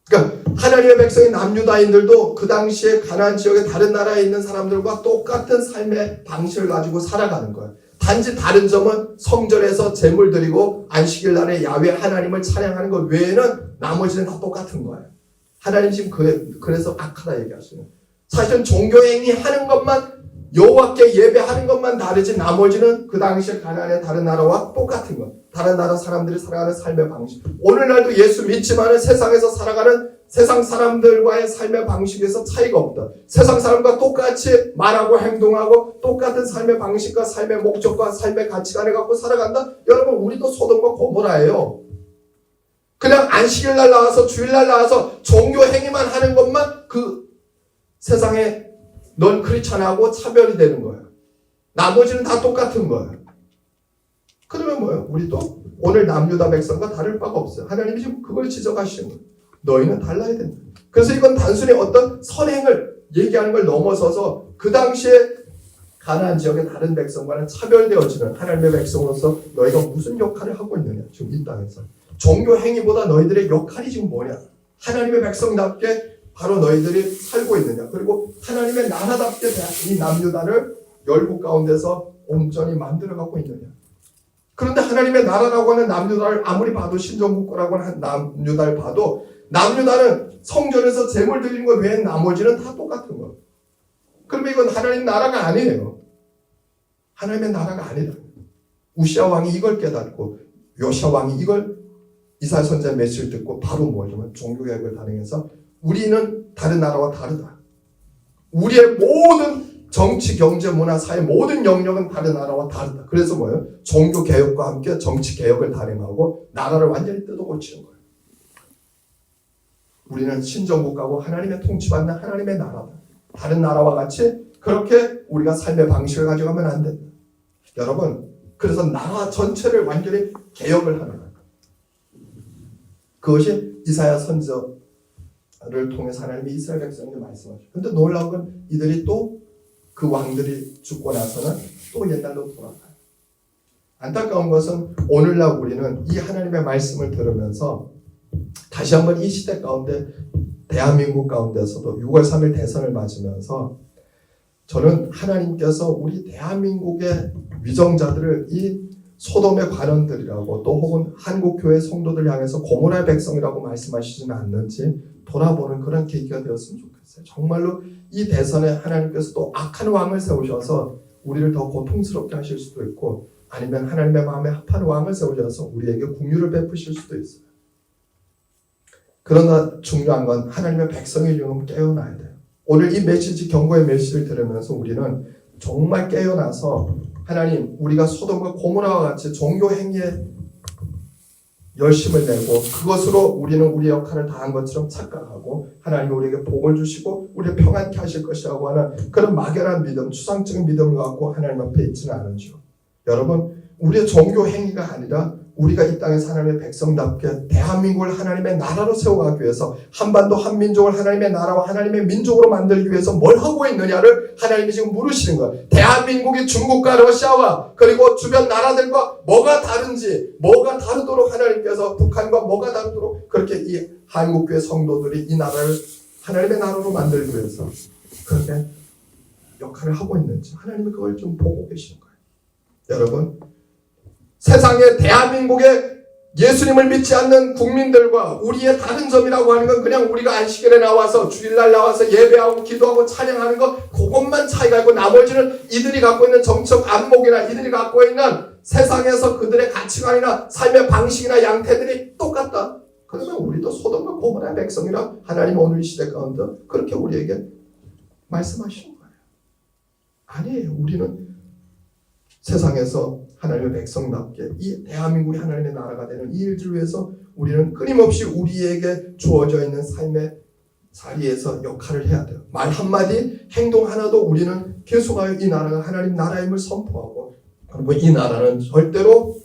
그러니까 하나님의 백성인 남유다인들도 그 당시에 가나안 지역의 다른 나라에 있는 사람들과 똑같은 삶의 방식을 가지고 살아가는 거예요. 단지 다른 점은 성전에서 제물 드리고 안식일 날에 야훼 하나님을 찬양하는 것 외에는 나머지는 다 똑같은 거예요. 하나님 지금 그래서 악하다 얘기하시는 거예요. 사실은 종교행위 하는 것만, 여호와께 예배하는 것만 다르지 나머지는 그 당시에 가나안의 다른 나라와 똑같은 것. 다른 나라 사람들이 살아가는 삶의 방식. 오늘날도 예수 믿지만은 세상에서 살아가는 세상 사람들과의 삶의 방식에서 차이가 없다. 세상 사람과 똑같이 말하고 행동하고 똑같은 삶의 방식과 삶의 목적과 삶의 가치관을 갖고 살아간다. 여러분, 우리도 소돔과 고모라예요. 그냥 안식일 날 나와서 주일날 나와서 종교 행위만 하는 것만 그 세상에 넌 크리스찬하고 차별이 되는 거예요. 나머지는 다 똑같은 거예요. 그러면 뭐예요? 우리도 오늘 남유다 백성과 다를 바가 없어요. 하나님이 지금 그걸 지적하시는 거예요. 너희는 달라야 된다. 그래서 이건 단순히 어떤 선행을 얘기하는 걸 넘어서서 그 당시에 가나안 지역의 다른 백성과는 차별되어지는 하나님의 백성으로서 너희가 무슨 역할을 하고 있느냐. 지금 이 땅에서. 종교 행위보다 너희들의 역할이 지금 뭐냐. 하나님의 백성답게 바로 너희들이 살고 있느냐. 그리고 하나님의 나라답게 이 남유다를 열국 가운데서 온전히 만들어가고 있느냐. 그런데 하나님의 나라라고 하는 남유다를 아무리 봐도 신정국가라고 하는 남유다를 봐도 남유다는 성전에서 제물 드리는 것 외엔 나머지는 다 똑같은 거. 그러면 이건 하나님 나라가 아니에요. 하나님의 나라가 아니다. 우시아 왕이 이걸 깨닫고 요시아 왕이 이걸 이사야 선지자 메시지를 듣고 바로 뭐냐면 종교개혁을 단행해서 우리는 다른 나라와 다르다. 우리의 모든 정치, 경제, 문화, 사회 모든 영역은 다른 나라와 다르다. 그래서 뭐예요? 종교개혁과 함께 정치개혁을 단행하고 나라를 완전히 뜯어고치는 거예요. 우리는 신정국가고 하나님의 통치받는 하나님의 나라다. 다른 나라와 같이 그렇게 우리가 삶의 방식을 가져가면 안 된다. 여러분, 그래서 나라 전체를 완전히 개혁을 하는 거예요. 그것이 이사야 선지자를 통해서 하나님이 이스라엘 백성에게 말씀하죠. 그런데 놀라운 건 이들이 또 그 왕들이 죽고 나서는 또 옛날로 돌아가요. 안타까운 것은 오늘날 우리는 이 하나님의 말씀을 들으면서 다시 한번 이 시대 가운데 대한민국 가운데서도 6월 3일 대선을 맞으면서 저는 하나님께서 우리 대한민국의 위정자들을 이 소돔의 관원들이라고 또 혹은 한국교회 성도들 향해서 고모라의 백성이라고 말씀하시지는 않는지 돌아보는 그런 계기가 되었으면 좋겠어요. 정말로 이 대선에 하나님께서 또 악한 왕을 세우셔서 우리를 더 고통스럽게 하실 수도 있고 아니면 하나님의 마음에 합한 왕을 세우셔서 우리에게 긍휼을 베푸실 수도 있어요. 그러나 중요한 건 하나님의 백성의 영은 깨어나야 돼요. 오늘 이 메시지, 경고의 메시지를 들으면서 우리는 정말 깨어나서 하나님, 우리가 소돔과 고모라와 같이 종교 행위에 열심을 내고 그것으로 우리는 우리 역할을 다한 것처럼 착각하고 하나님이 우리에게 복을 주시고 우리를 평안케 하실 것이라고 하는 그런 막연한 믿음, 추상적인 믿음을 갖고 하나님 앞에 있지는 않은지요. 여러분, 우리의 종교 행위가 아니라 우리가 이 땅에서 하나님의 백성답게 대한민국을 하나님의 나라로 세워가기 위해서 한반도 한민족을 하나님의 나라와 하나님의 민족으로 만들기 위해서 뭘 하고 있느냐를 하나님이 지금 물으시는 거예요. 대한민국이 중국과 러시아와 그리고 주변 나라들과 뭐가 다른지, 뭐가 다르도록 하나님께서 북한과 뭐가 다르도록 그렇게 이 한국교회 성도들이 이 나라를 하나님의 나라로 만들기 위해서 그렇게 역할을 하고 있는지 하나님이 그걸 좀 보고 계시는 거예요. 여러분, 세상에 대한민국의 예수님을 믿지 않는 국민들과 우리의 다른 점이라고 하는 건 그냥 우리가 안식일에 나와서 주일날 나와서 예배하고 기도하고 찬양하는 거 그것만 차이가 있고 나머지는 이들이 갖고 있는 정책 안목이나 이들이 갖고 있는 세상에서 그들의 가치관이나 삶의 방식이나 양태들이 똑같다. 그러면 우리도 소돔과 고모라의 백성이라 하나님 오늘 이 시대 가운데 그렇게 우리에게 말씀하시는 거예요. 아니에요. 우리는 세상에서 하나님의 백성답게 이 대한민국이 하나님의 나라가 되는 이 일들을 위해서 우리는 끊임없이 우리에게 주어져 있는 삶의 자리에서 역할을 해야 돼요. 말 한마디, 행동 하나도 우리는 계속하여 이 나라가 하나님 나라임을 선포하고 그리고 이 나라는 절대로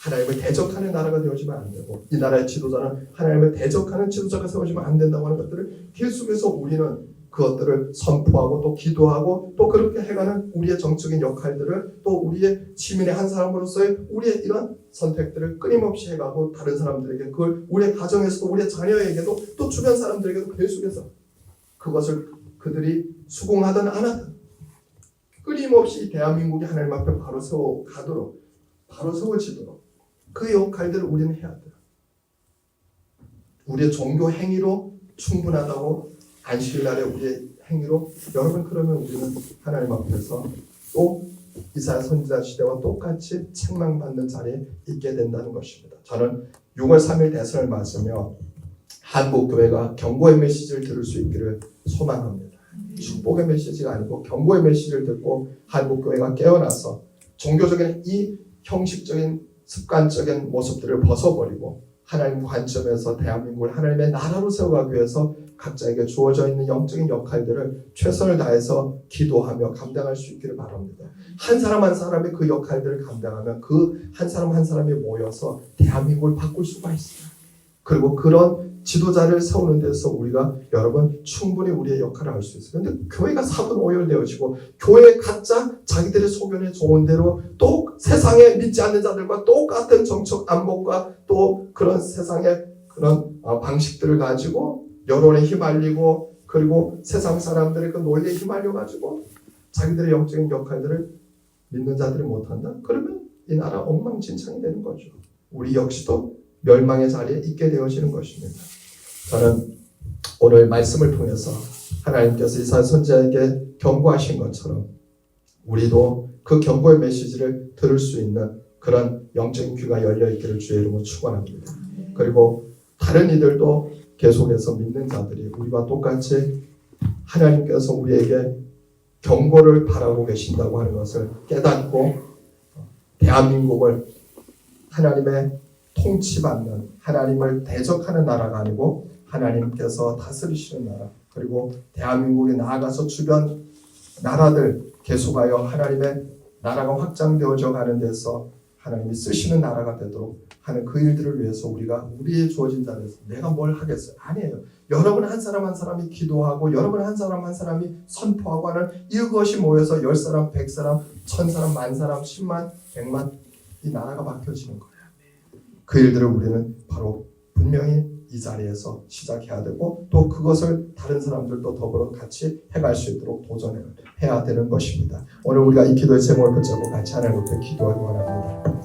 하나님을 대적하는 나라가 되어지면 안 되고 이 나라의 지도자는 하나님을 대적하는 지도자가 세워지면 안 된다고 하는 것들을 계속해서 우리는 그것들을 선포하고 또 기도하고 또 그렇게 해가는 우리의 정적인 역할들을 또 우리의 시민의 한 사람으로서의 우리의 이런 선택들을 끊임없이 해가고 다른 사람들에게 그걸 우리의 가정에서도 우리의 자녀에게도 또 주변 사람들에게도 계속해서 그것을 그들이 수긍하든 안 하든 끊임없이 대한민국이 하나님 앞에 바로 세워가도록 바로 세워지도록 그 역할들을 우리는 해야 돼요. 우리의 종교 행위로 충분하다고 안식일날에 우리의 행위로 여러분 그러면 우리는 하나님 앞에서 또 이사야 선지자 시대와 똑같이 책망받는 자리에 있게 된다는 것입니다. 저는 6월 3일 대선을 맞으며 한국교회가 경고의 메시지를 들을 수 있기를 소망합니다. 축복의 메시지가 아니고 경고의 메시지를 듣고 한국교회가 깨어나서 종교적인 이 형식적인 습관적인 모습들을 벗어버리고 하나님 관점에서 대한민국을 하나님의 나라로 세워가기 위해서 각자에게 주어져 있는 영적인 역할들을 최선을 다해서 기도하며 감당할 수 있기를 바랍니다. 한 사람 한 사람이 그 역할들을 감당하면 그 한 사람 한 사람이 모여서 대한민국을 바꿀 수가 있어요. 그리고 그런 지도자를 세우는 데서 우리가 여러분 충분히 우리의 역할을 할 수 있어요. 그런데 교회가 사분오열되어지고 교회 각자 자기들의 소견에 좋은 대로 또 세상에 믿지 않는 자들과 똑같은 정책 안목과 또 그런 세상의 그런 방식들을 가지고 여론에 휘말리고 그리고 세상 사람들의 그 논리에 휘말려가지고 자기들의 영적인 역할들을 믿는 자들이 못한다? 그러면 이 나라 엉망진창이 되는 거죠. 우리 역시도 멸망의 자리에 있게 되어지는 것입니다. 저는 오늘 말씀을 통해서 하나님께서 이사야 선지자에게 경고하신 것처럼 우리도 그 경고의 메시지를 들을 수 있는 그런 영적인 귀가 열려있기를 주의 이름으로 축원합니다. 그리고 다른 이들도 계속해서 믿는 자들이 우리와 똑같이 하나님께서 우리에게 경고를 바라고 계신다고 하는 것을 깨닫고 대한민국을 하나님의 통치받는 하나님을 대적하는 나라가 아니고 하나님께서 다스리시는 나라 그리고 대한민국에 나아가서 주변 나라들 계속하여 하나님의 나라가 확장되어져 가는 데서 하나님이 쓰시는 나라가 되도록 하는 그 일들을 위해서 우리가 우리의 주어진 자리에서 내가 뭘 하겠어요? 아니에요. 여러분 한 사람 한 사람이 기도하고 여러분 한 사람 한 사람이 선포하고 하는 이것이 모여서 10사람, 100사람, 1000사람, 10,000사람, 10만, 100만 이 나라가 바뀌어지는 거예요. 그 일들을 우리는 바로 분명히 이 자리에서 시작해야 되고 또 그것을 다른 사람들도 더불어 같이 해갈 수 있도록 도전해야 되는 것입니다. 오늘 우리가 이 기도의 제목을 붙잡고 같이 하나님 앞에 기도하기 원합니다.